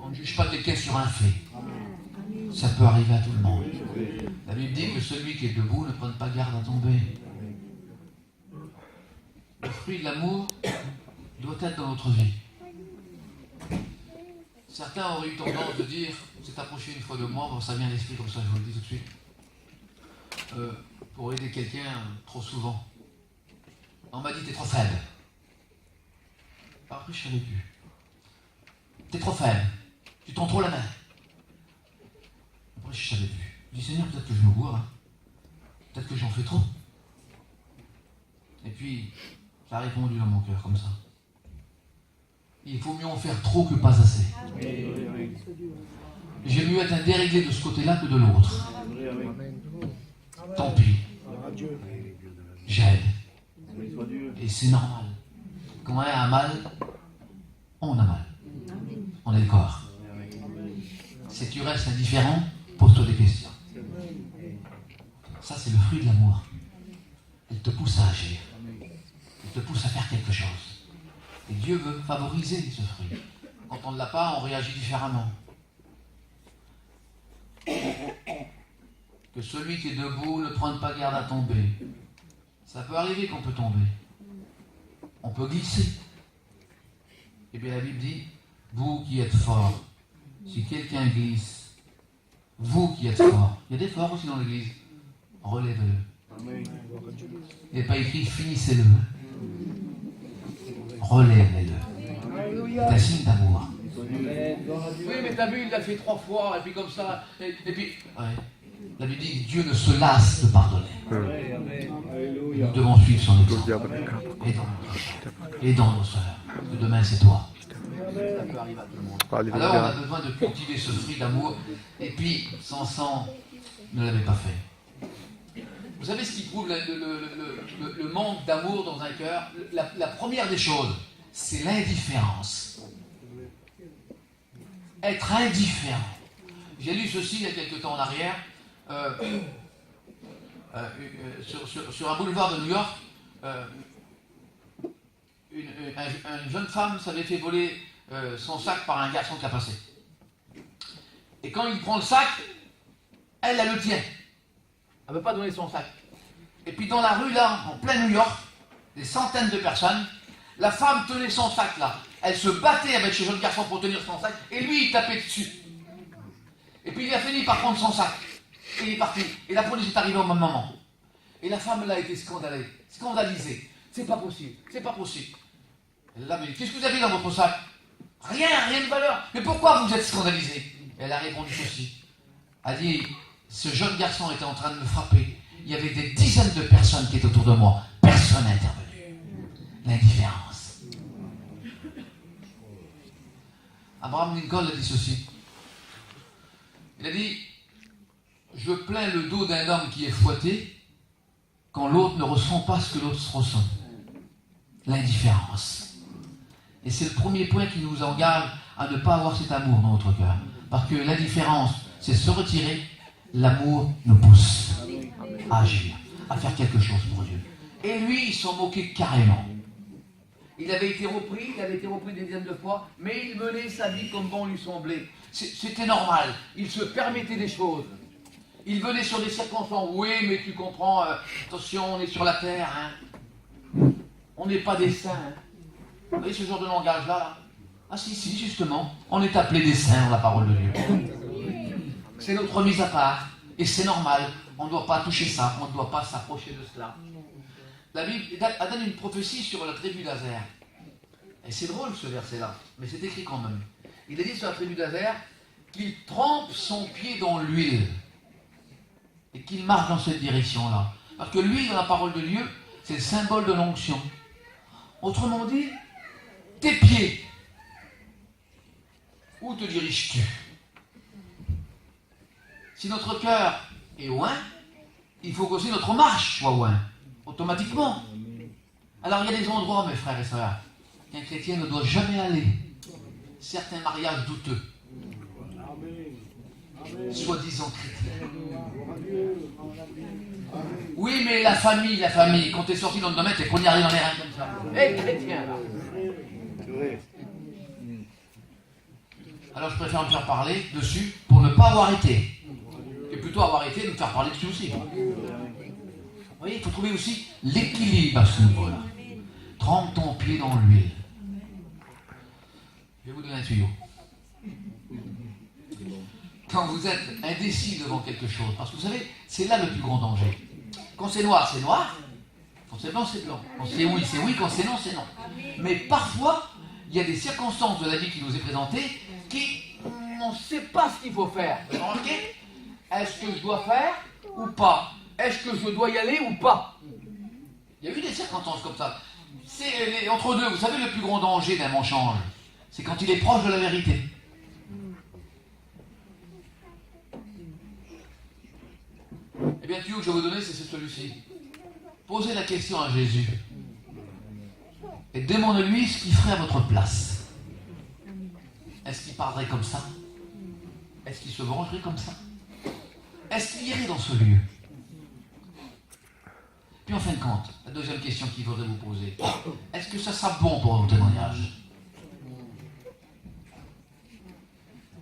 On ne juge pas quelqu'un sur un fait. Ça peut arriver à tout le monde. La Bible dit que celui qui est debout ne prenne pas garde à tomber. Le fruit de l'amour doit être dans notre vie. Certains auraient eu tendance de dire, s'est approché une fois de moi, bon, ça vient à l'esprit comme ça, je vous le dis tout de suite, pour aider quelqu'un trop souvent. On m'a dit, t'es trop faible. Après, je savais plus. T'es trop faible. Tu tends trop la main. Après, je savais plus. Je dis, Seigneur, peut-être que je me gourre. Hein. Peut-être que j'en fais trop. Et puis, ça a répondu dans mon cœur comme ça. Il faut mieux en faire trop que pas assez. J'aime mieux être un déréglé de ce côté-là que de l'autre. Tant pis. J'aide. Et c'est normal. Quand on a mal, on a mal. On est le corps. Si tu restes indifférent, pose-toi des questions. Ça, c'est le fruit de l'amour. Il te pousse à agir. Il te pousse à faire quelque chose. Et Dieu veut favoriser ce fruit. Quand on ne l'a pas, on réagit différemment. que celui qui est debout ne prenne pas garde à tomber. Ça peut arriver qu'on peut tomber. On peut glisser. Eh bien la Bible dit, vous qui êtes forts, si quelqu'un glisse, vous qui êtes forts, il y a des forts aussi dans l'église, relève-le. Il n'est pas écrit finissez-le. Relève-le. C'est un signe d'amour. Oui, mais t'as vu, il l'a fait 3 fois, et puis comme ça, et puis. Ouais. La Bible dit que Dieu ne se lasse de pardonner. Nous devons suivre son exemple. Et dans nos sœurs. Que demain c'est toi. Ça peut arriver à tout le monde. Alors on a besoin de cultiver ce fruit d'amour. Et puis, Samson ne l'avait pas fait. Vous savez ce qui prouve le manque d'amour dans un cœur? La première des choses, c'est l'indifférence. Être indifférent. J'ai lu ceci il y a quelque temps en arrière, sur un boulevard de New York, une jeune femme s'avait fait voler son sac par un garçon qui a passé. Et quand il prend le sac, elle le tient. Elle ne veut pas donner son sac. Et puis dans la rue là, en plein New York, des centaines de personnes, la femme tenait son sac là. Elle se battait avec ce jeune garçon pour tenir son sac, et lui il tapait dessus. Et puis il a fini par prendre son sac. Et il est parti. Et la police est arrivée au même moment. Et la femme là a été scandalisée. C'est pas possible, c'est pas possible. Elle a dit, qu'est-ce que vous avez dans votre sac? Rien de valeur. Mais pourquoi vous êtes scandalisé? Elle a répondu ceci. Elle a dit, ce jeune garçon était en train de me frapper. Il y avait des dizaines de personnes qui étaient autour de moi. Personne n'a intervenu. L'indifférence. Abraham Lincoln a dit ceci. Il a dit, je plains le dos d'un homme qui est fouetté quand l'autre ne ressent pas ce que l'autre ressent. L'indifférence. Et c'est le premier point qui nous engage à ne pas avoir cet amour dans notre cœur. Parce que l'indifférence, c'est se retirer. L'amour nous pousse à agir, à faire quelque chose pour Dieu. Et lui, il s'en moquait carrément. Il avait été repris des dizaines de fois, mais il menait sa vie comme bon lui semblait. C'était normal, il se permettait des choses. Il venait sur des circonstances, oui, mais tu comprends, attention, on est sur la terre, hein. On n'est pas des saints. Hein. Vous voyez ce genre de langage-là là? Ah si, justement, on est appelé des saints dans la parole de Dieu. C'est notre mise à part, et c'est normal, on ne doit pas toucher ça, on ne doit pas s'approcher de cela. La Bible a donné une prophétie sur la tribu d'Azer. Et c'est drôle ce verset-là, mais c'est écrit quand même. Il a dit sur la tribu d'Azer qu'il trempe son pied dans l'huile et qu'il marche dans cette direction-là. Parce que l'huile, dans la parole de Dieu, c'est le symbole de l'onction. Autrement dit, tes pieds, où te diriges-tu? Si notre cœur est loin, il faut qu'aussi notre marche soit loin, automatiquement. Alors il y a des endroits, mes frères et sœurs, qu'un chrétien ne doit jamais aller. Certains mariages douteux, soi-disant chrétiens. Oui, mais la famille, quand t'es sorti dans le domaine, t'es poignardé dans les reins comme ça. Hé, chrétien, là. Alors je préfère me faire parler dessus pour ne pas avoir été. Et plutôt avoir été de me faire parler dessus aussi. Vous voyez, il faut trouver aussi l'équilibre à ce niveau-là. Trempe ton pied dans l'huile. Je vais vous donner un tuyau. Quand vous êtes indécis devant quelque chose, parce que vous savez, c'est là le plus grand danger. Quand c'est noir, c'est noir. Quand c'est blanc, c'est blanc. Quand c'est oui, c'est oui. Quand c'est non, c'est non. Mais parfois, il y a des circonstances de la vie qui nous est présentée qui, on ne sait pas ce qu'il faut faire. Vous avez remarqué? Est-ce que je dois faire ou pas? Est-ce que je dois y aller ou pas? Il y a eu des circonstances comme ça. C'est entre deux. Vous savez, le plus grand danger d'un mensonge, c'est quand il est proche de la vérité. Eh bien, le tuyau que je vais vous donner, c'est celui-ci. Posez la question à Jésus. Et demandez-lui ce qu'il ferait à votre place. Est-ce qu'il parlerait comme ça? Est-ce qu'il se vengerait comme ça? Est-ce qu'il irait dans ce lieu? Puis en fin de compte, la deuxième question qu'il faudrait vous poser, est-ce que ça sera bon pour votre témoignage?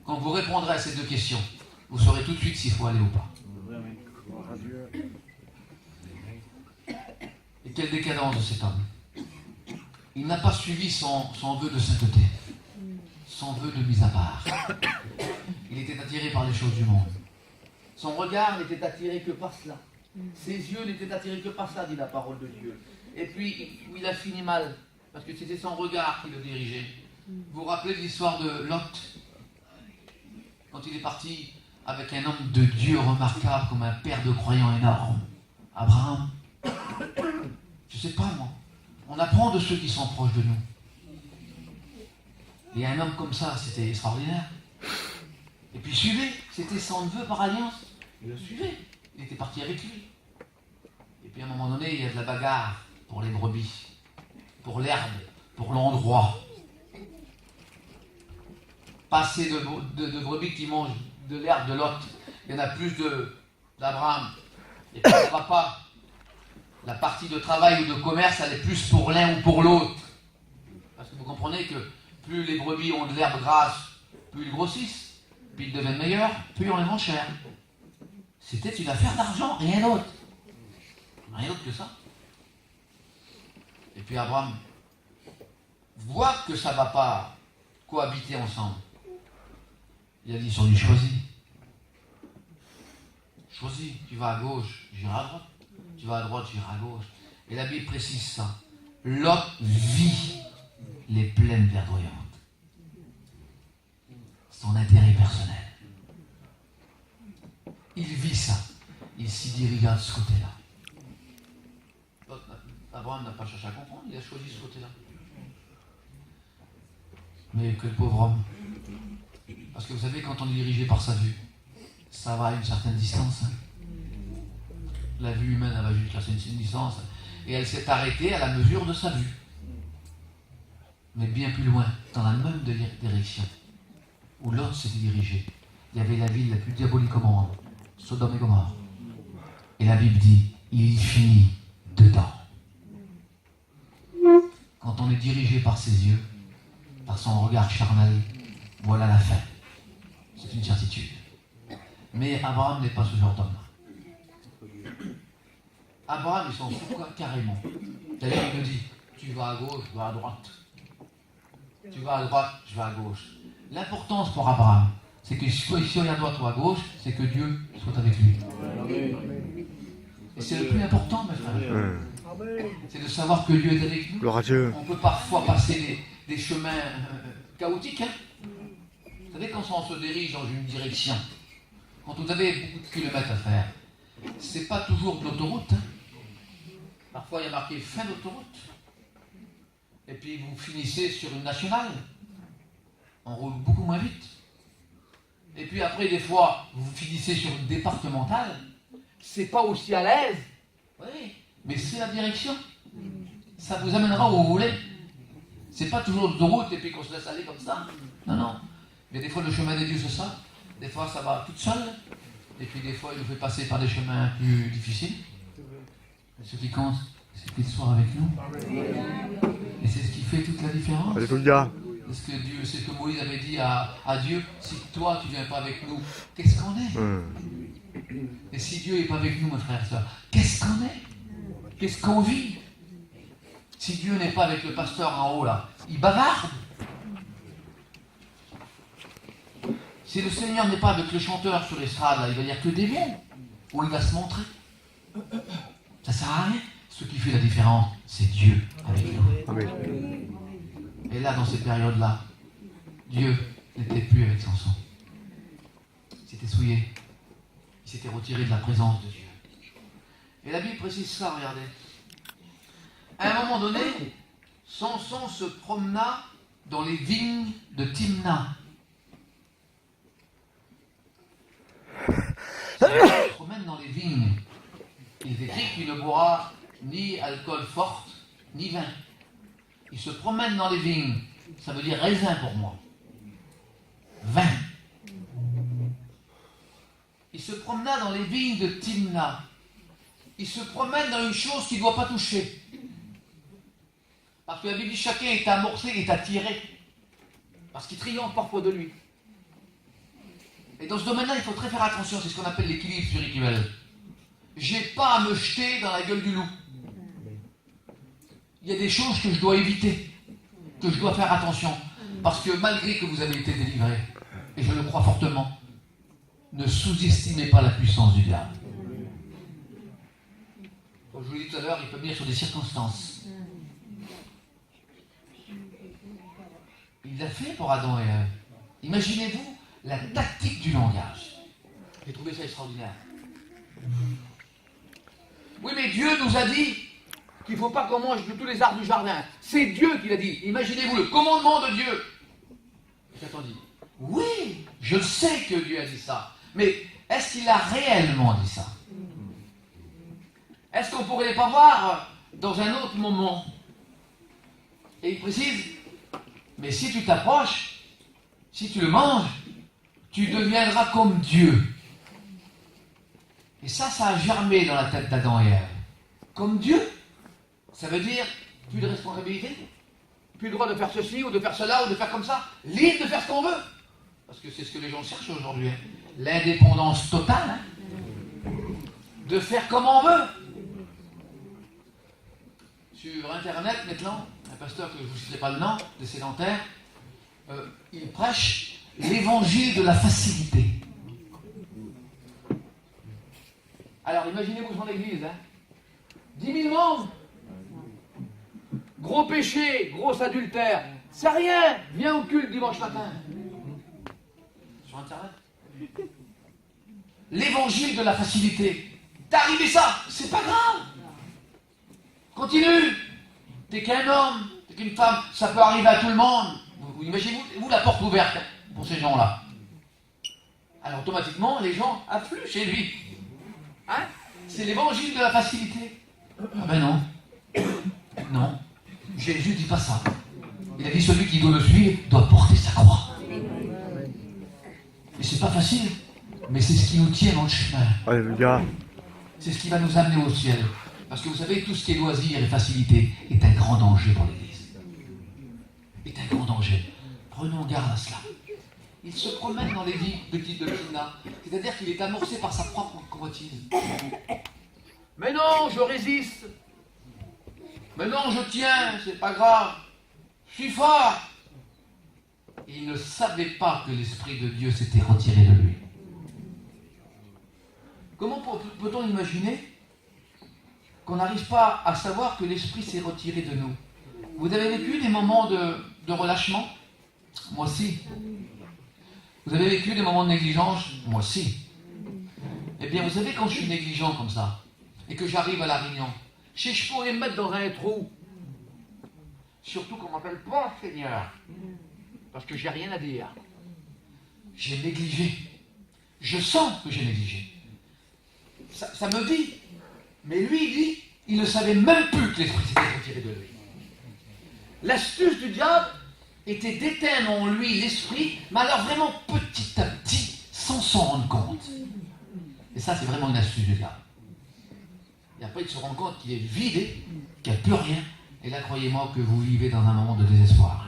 Quand vous répondrez à ces deux questions, vous saurez tout de suite s'il faut aller ou pas. Et quelle décadence de cet homme. Il n'a pas suivi son vœu de sainteté, son vœu de mise à part. Il était attiré par les choses du monde. Son regard n'était attiré que par cela. Ses yeux n'étaient attirés que par cela, dit la parole de Dieu. Et puis, il a fini mal, parce que c'était son regard qui le dirigeait. Vous vous rappelez de l'histoire de Lot, quand il est parti avec un homme de Dieu remarquable, comme un père de croyants énorme, Abraham. Je ne sais pas, moi. On apprend de ceux qui sont proches de nous. Et un homme comme ça, c'était extraordinaire. Et puis suivez, c'était son neveu par alliance. Il le suivait, il était parti avec lui. Et puis à un moment donné, il y a de la bagarre pour les brebis, pour l'herbe, pour l'endroit. Pas assez de brebis qui mangent de l'herbe de Lot. Il y en a plus d'Abraham. Et puis ça ne va pas. La partie de travail ou de commerce, elle est plus pour l'un ou pour l'autre. Parce que vous comprenez que plus les brebis ont de l'herbe grasse, plus ils grossissent, plus ils deviennent meilleurs, plus on les vend cher. C'était une affaire d'argent, rien d'autre. Rien d'autre que ça. Et puis Abraham voit que ça ne va pas cohabiter ensemble. Il a dit, ils sont dit, choisis. Choisis, tu vas à gauche, j'irai à droite. Tu vas à droite, j'irai à gauche. Et la Bible précise ça. Lot vit les plaines verdoyantes. Son intérêt personnel. Il vit ça. Il s'y dirigea de ce côté-là. Abraham n'a pas cherché à comprendre, il a choisi ce côté-là. Mais quel pauvre homme. Parce que vous savez, quand on est dirigé par sa vue, ça va à une certaine distance. La vue humaine, elle va jusqu'à une distance. Et elle s'est arrêtée à la mesure de sa vue. Mais bien plus loin, dans la même direction, où l'autre s'était dirigé, il y avait la ville la plus diabolique au monde, Sodome et Gomorrhe. Et la Bible dit, il y finit dedans. Quand on est dirigé par ses yeux, par son regard charnel, voilà la fin. C'est une certitude. Mais Abraham n'est pas ce genre d'homme. Abraham, il s'en fout carrément. D'ailleurs, il me dit, tu vas à gauche, je vais à droite. Tu vas à droite, je vais à gauche. L'importance pour Abraham, c'est que soit il soit à droite ou à gauche, c'est que Dieu soit avec lui. Et c'est le plus important, mes frères. C'est de savoir que Dieu est avec nous. Gloire à Dieu. On peut parfois passer des chemins chaotiques. Vous savez, quand on se dirige dans une direction, quand vous avez beaucoup de kilomètres à faire, c'est pas toujours de l'autoroute. Parfois, il y a marqué fin d'autoroute. Et puis, vous finissez sur une nationale. On roule beaucoup moins vite. Et puis après, des fois, vous finissez sur une départementale. C'est pas aussi à l'aise. Oui, mais c'est la direction. Ça vous amènera où vous voulez. C'est pas toujours l'autoroute et puis qu'on se laisse aller comme ça. Non, non. Mais des fois, le chemin des dieux, c'est ça. Des fois, ça va toute seule. Et puis des fois, il nous fait passer par des chemins plus difficiles. Mais ce qui compte, c'est qu'il soit avec nous. Et c'est ce qui fait toute la différence. Alléluia. C'est ce que Moïse avait dit à Dieu, si toi tu ne viens pas avec nous, qu'est-ce qu'on est? Et si Dieu n'est pas avec nous, mes frères et sœurs, qu'est-ce qu'on est? Qu'est-ce qu'on vit? Si Dieu n'est pas avec le pasteur en haut là, il bavarde. Si le Seigneur n'est pas avec le chanteur sur l'estrade là, il va dire que des mots, où il va se montrer. Ça sert à rien. Ce qui fait la différence, c'est Dieu avec nous. Amen. Et là, dans ces périodes-là, Dieu n'était plus avec Samson. Il s'était souillé. Il s'était retiré de la présence de Dieu. Et la Bible précise ça, regardez. À un moment donné, Samson se promena dans les vignes de Timna. Il se promène dans les vignes. Il est écrit qu'il ne boira ni alcool fort, ni vin. Il se promène dans les vignes. Ça veut dire raisin pour moi. Vin. Il se promena dans les vignes de Timna. Il se promène dans une chose qu'il ne doit pas toucher. Parce que la Bible dit chacun est amorcé, est attiré. Parce qu'il triomphe parfois de lui. Et dans ce domaine-là, il faut très faire attention, c'est ce qu'on appelle l'équilibre spirituel. J'ai pas à me jeter dans la gueule du loup. Il y a des choses que je dois éviter, que je dois faire attention. Parce que malgré que vous avez été délivré, et je le crois fortement, ne sous-estimez pas la puissance du diable. Comme je vous l'ai dit tout à l'heure, il peut venir sur des circonstances. Il l'a fait pour Adam et Ève. Imaginez-vous la tactique du langage. J'ai trouvé ça extraordinaire. Oui, mais Dieu nous a dit qu'il ne faut pas qu'on mange de tous les arbres du jardin. C'est Dieu qui l'a dit. Imaginez-vous le commandement de Dieu. Satan dit, oui, je sais que Dieu a dit ça. Mais est-ce qu'il a réellement dit ça? Est-ce qu'on ne pourrait pas voir dans un autre moment? Et il précise, mais si tu t'approches, si tu le manges, tu deviendras comme Dieu. Et ça a germé dans la tête d'Adam et Ève. Comme Dieu, ça veut dire plus de responsabilité, plus le droit de faire ceci ou de faire cela ou de faire comme ça, libre de faire ce qu'on veut. Parce que c'est ce que les gens cherchent aujourd'hui. Hein. L'indépendance totale. Hein. De faire comme on veut. Sur Internet, maintenant, un pasteur que je ne vous citerai pas le nom, des sédentaires, il prêche l'évangile de la facilité. Alors, imaginez-vous son église, hein. 10 000 membres, gros péché, gros adultère, c'est rien, viens au culte dimanche matin. Sur Internet. L'évangile de la facilité. T'es arrivé ça, c'est pas grave. Continue. T'es qu'un homme, t'es qu'une femme, ça peut arriver à tout le monde. Vous imaginez-vous la porte ouverte pour ces gens-là. Alors automatiquement, les gens affluent chez lui. Hein? C'est l'évangile de la facilité. Ah ben non. Non. Jésus dit pas ça. Il a dit celui qui doit le suivre doit porter sa croix. Et c'est pas facile, mais c'est ce qui nous tient dans le chemin. Alléluia. C'est ce qui va nous amener au ciel. Parce que vous savez, tout ce qui est loisir et facilité est un grand danger pour l'Église. Est un grand danger. Prenons garde à cela. Il se promène dans les vies de Timna. C'est-à-dire qu'il est amorcé par sa propre convoitise. Mais non, je résiste. Mais non, je tiens, c'est pas grave. Je suis fort. Et il ne savait pas que l'Esprit de Dieu s'était retiré de lui. Comment peut-on imaginer qu'on n'arrive pas à savoir que l'Esprit s'est retiré de nous? Vous avez vécu des moments de relâchement? Moi aussi. Vous avez vécu des moments de négligence? Moi aussi. Eh bien, vous savez, quand je suis négligent comme ça, et que j'arrive à la réunion, je pourrais me mettre dans un trou. Surtout qu'on ne m'appelle pas Seigneur. Parce que j'ai rien à dire. J'ai négligé. Je sens que j'ai négligé. Ça me dit. Mais lui, il dit, il ne savait même plus que l'Esprit s'était retiré de lui. L'astuce du diable était d'éteindre en lui l'Esprit, mais alors vraiment petit à petit, sans s'en rendre compte. Et ça, c'est vraiment une astuce du diable. Et après, il se rend compte qu'il est vidé, qu'il n'y a plus rien. Et là, croyez-moi que vous vivez dans un moment de désespoir.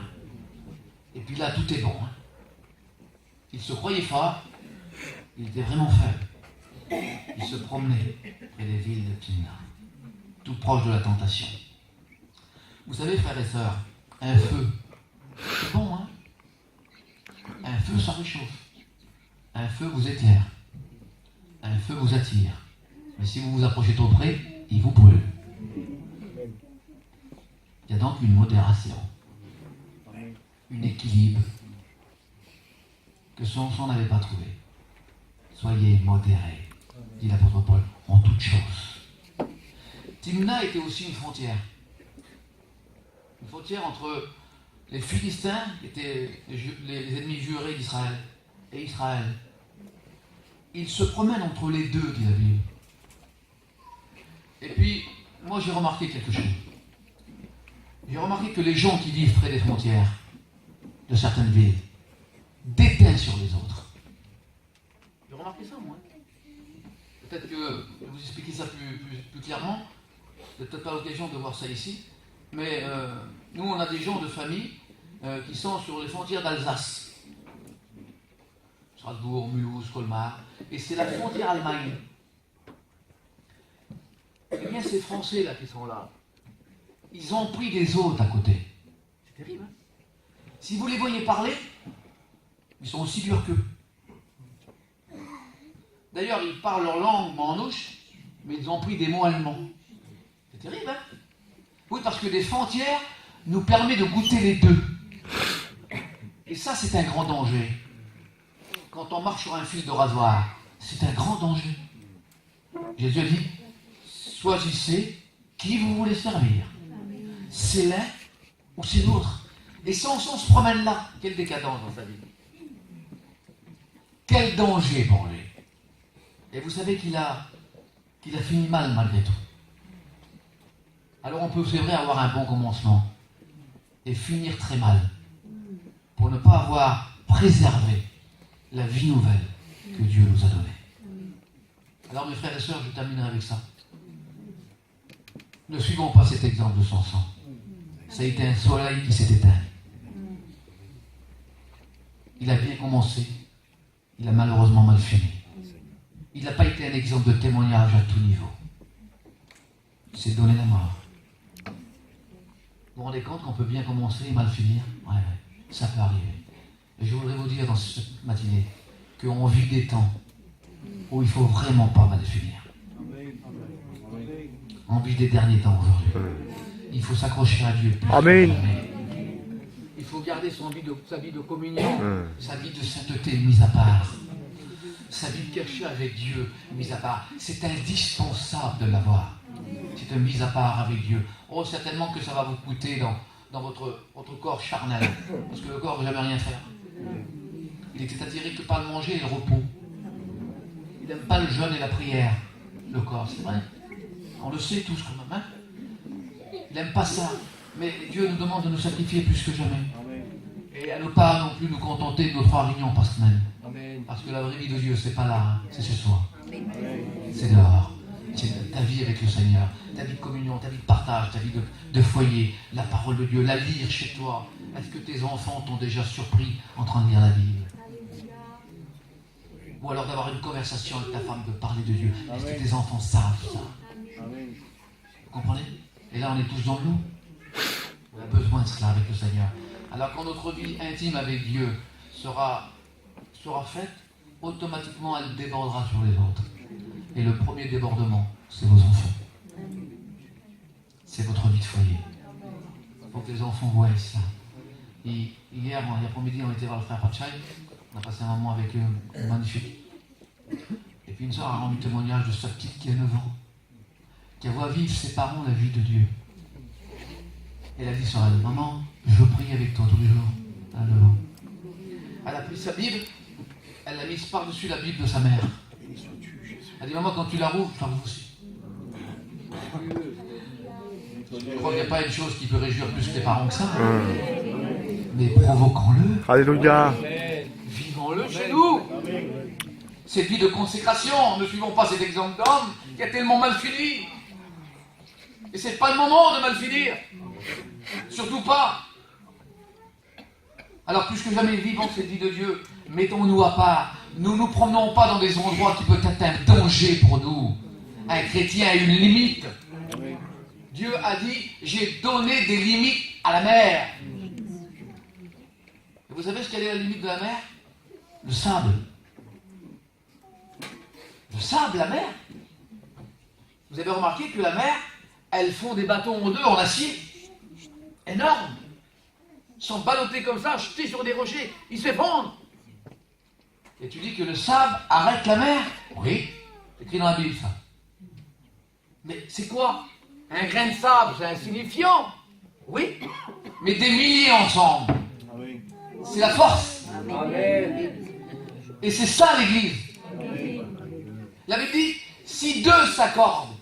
Et puis là, tout est bon. Hein. Il se croyait fort, il était vraiment faible. Il se promenait près des villes de Timna, tout proche de la tentation. Vous savez, frères et sœurs, un feu, c'est bon, hein? Un feu, ça réchauffe. Un feu vous éclaire. Un feu vous attire. Mais si vous vous approchez trop près, il vous brûle. Il y a donc une modération, un équilibre que Samson n'avait pas trouvé. Soyez modérés, dit l'apôtre Paul, en toutes choses. Timna était aussi une frontière. Une frontière entre les Philistins, qui étaient les ennemis jurés d'Israël, et Israël. Ils se promènent entre les deux, dit la Bible. Et puis, moi j'ai remarqué quelque chose. J'ai remarqué que les gens qui vivent près des frontières de certaines villes déteignent sur les autres. J'ai remarqué ça, moi. Peut-être que je vais vous expliquer ça plus clairement. Vous n'avez peut-être pas l'occasion de voir ça ici. Mais nous, on a des gens de famille qui sont sur les frontières d'Alsace. Ce Strasbourg, Mulhouse, Colmar, et c'est la frontière Allemagne. Eh bien, ces Français-là qui sont là, ils ont pris des autres à côté. C'est terrible, hein? Si vous les voyez parler, ils sont aussi durs qu'eux. D'ailleurs, ils parlent leur langue manouche, mais ils ont pris des mots allemands. C'est terrible, hein? Oui, parce que des frontières nous permettent de goûter les deux. Et ça, c'est un grand danger. Quand on marche sur un fil de rasoir, c'est un grand danger. Jésus a dit, choisissez qui vous voulez servir. C'est l'un ou c'est l'autre. Et Samson se promène là. Quelle décadence dans sa vie. Quel danger pour lui. Et vous savez qu'il a fini mal malgré tout. Alors on peut, c'est vrai, avoir un bon commencement et finir très mal pour ne pas avoir préservé la vie nouvelle que Dieu nous a donnée. Alors mes frères et sœurs, je terminerai avec ça. Ne suivons pas cet exemple de Samson. Ça a été un soleil qui s'est éteint. Il a bien commencé, il a malheureusement mal fini. Il n'a pas été un exemple de témoignage à tout niveau. Il s'est donné la mort. Vous vous rendez compte qu'on peut bien commencer et mal finir? Ouais, ça peut arriver. Et je voudrais vous dire dans cette matinée qu'on vit des temps où il ne faut vraiment pas mal finir. On vit des derniers temps aujourd'hui. Il faut s'accrocher à Dieu. Amen. Il faut garder sa vie de communion, sa vie de sainteté mise à part. Sa vie de cachée avec Dieu mise à part. C'est indispensable de l'avoir. C'est une mise à part avec Dieu. Oh, certainement que ça va vous coûter dans votre corps charnel. Parce que le corps ne veut jamais rien faire. Il était attiré que par le manger et le repos. Il n'aime pas le jeûne et la prière. Le corps, c'est vrai. On le sait tous quand même. Hein? Il n'aime pas ça. Mais Dieu nous demande de nous sacrifier plus que jamais. Et à ne pas non plus nous contenter de nos 3 réunions par semaine. Parce que la vraie vie de Dieu, c'est pas là, hein. C'est ce soir. C'est dehors. C'est ta vie avec le Seigneur, ta vie de communion, ta vie de partage, ta vie de foyer, la parole de Dieu, la lire chez toi. Est-ce que tes enfants t'ont déjà surpris en train de lire la Bible? Ou alors d'avoir une conversation avec ta femme, de parler de Dieu. Est-ce que tes enfants savent ça? Vous comprenez? Et là, on est tous dans le loup. On a besoin de cela avec le Seigneur. Alors quand notre vie intime avec Dieu sera faite, automatiquement elle débordera sur les autres. Et le premier débordement, c'est vos enfants. C'est votre vie de foyer. Il faut que les enfants voient ça. Et hier après-midi, on était voir le frère Pachai. On a passé un moment avec eux magnifique. Et puis une soeur a rendu témoignage de sa petite qui a 9 ans, qui voit vivre ses parents la vie de Dieu. Elle a dit sur elle, maman, je veux prier avec toi tous les jours. À 9 ans. Elle a pris sa Bible, elle l'a mise par-dessus la Bible de sa mère. Elle a dit, maman, quand tu la rouvres, je la rouvre aussi. Je crois qu'il n'y a pas une chose qui peut réjouir plus les parents que ça. Mais provoquons-le. Alléluia. Vivons-le chez nous. Cette vie de consécration, ne suivons pas cet exemple d'homme qui a tellement mal fini. Et c'est pas le moment de mal finir. Surtout pas. Alors plus que jamais, vivons cette vie de Dieu. Mettons-nous à part. Nous ne nous promenons pas dans des endroits qui peuvent être un danger pour nous. Un chrétien a une limite. Dieu a dit, j'ai donné des limites à la mer. Et vous savez ce qu'elle est la limite de la mer? Le sable. Le sable, la mer. Vous avez remarqué que la mer, elles font des bateaux en deux en acier. Énormes. Ils sont ballottés comme ça, jetés sur des rochers. Ils s'effondrent. Et tu dis que le sable arrête la mer? Oui. C'est écrit dans la Bible, ça. Mais c'est quoi? Un grain de sable, c'est insignifiant. Oui. Mais des milliers ensemble. C'est la force. Et c'est ça l'Église. La Bible dit, si 2 s'accordent,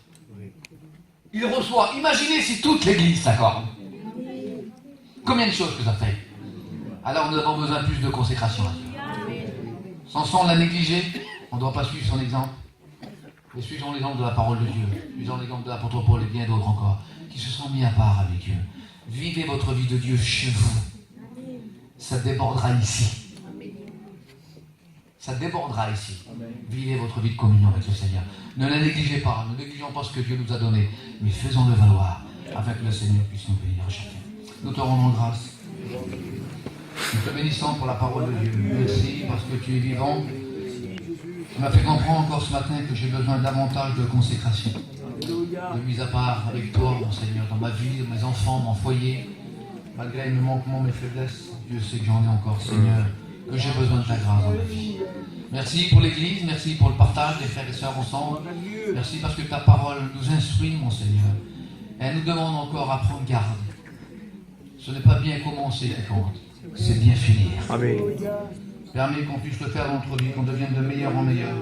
ils reçoivent. Imaginez si toute l'Église s'accorde. Combien de choses que ça fait? Alors nous avons besoin plus de consécration à Dieu. Samson l'a négligé, on ne doit pas suivre son exemple. Mais suivons l'exemple de la parole de Dieu. Suivons l'exemple de l'apôtre Paul et bien d'autres encore, qui se sont mis à part avec Dieu. Vivez votre vie de Dieu chez vous. Ça débordera ici. Ça débordera ici. Vivez votre vie de communion avec le Seigneur. Ne la négligez pas. Ne négligeons pas ce que Dieu nous a donné. Mais faisons-le valoir afin que le Seigneur puisse nous bénir chacun. Nous te rendons grâce. Nous te bénissons pour la parole de Dieu. Merci parce que tu es vivant. Tu m'as fait comprendre encore ce matin que j'ai besoin davantage de consécration. De mise à part avec toi, mon Seigneur, dans ma vie, mes enfants, mon foyer. Malgré mes manquements, mes faiblesses, Dieu sait que j'en ai encore, Seigneur, que j'ai besoin de ta grâce dans ma vie. Merci pour l'Église, merci pour le partage des frères et sœurs ensemble. Merci parce que ta parole nous instruit, mon Seigneur. Et elle nous demande encore à prendre garde. Ce n'est pas bien commencer qui compte, c'est bien finir. Amen. Permets qu'on puisse le faire dans notre vie, qu'on devienne de meilleur en meilleur.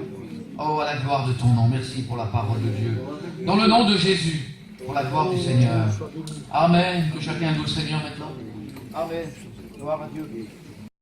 Oh, à la gloire de ton nom, merci pour la parole de Dieu. Dans le nom de Jésus, pour la gloire du Seigneur. Amen. Que chacun loue le Seigneur maintenant. Amen. Gloire à Dieu.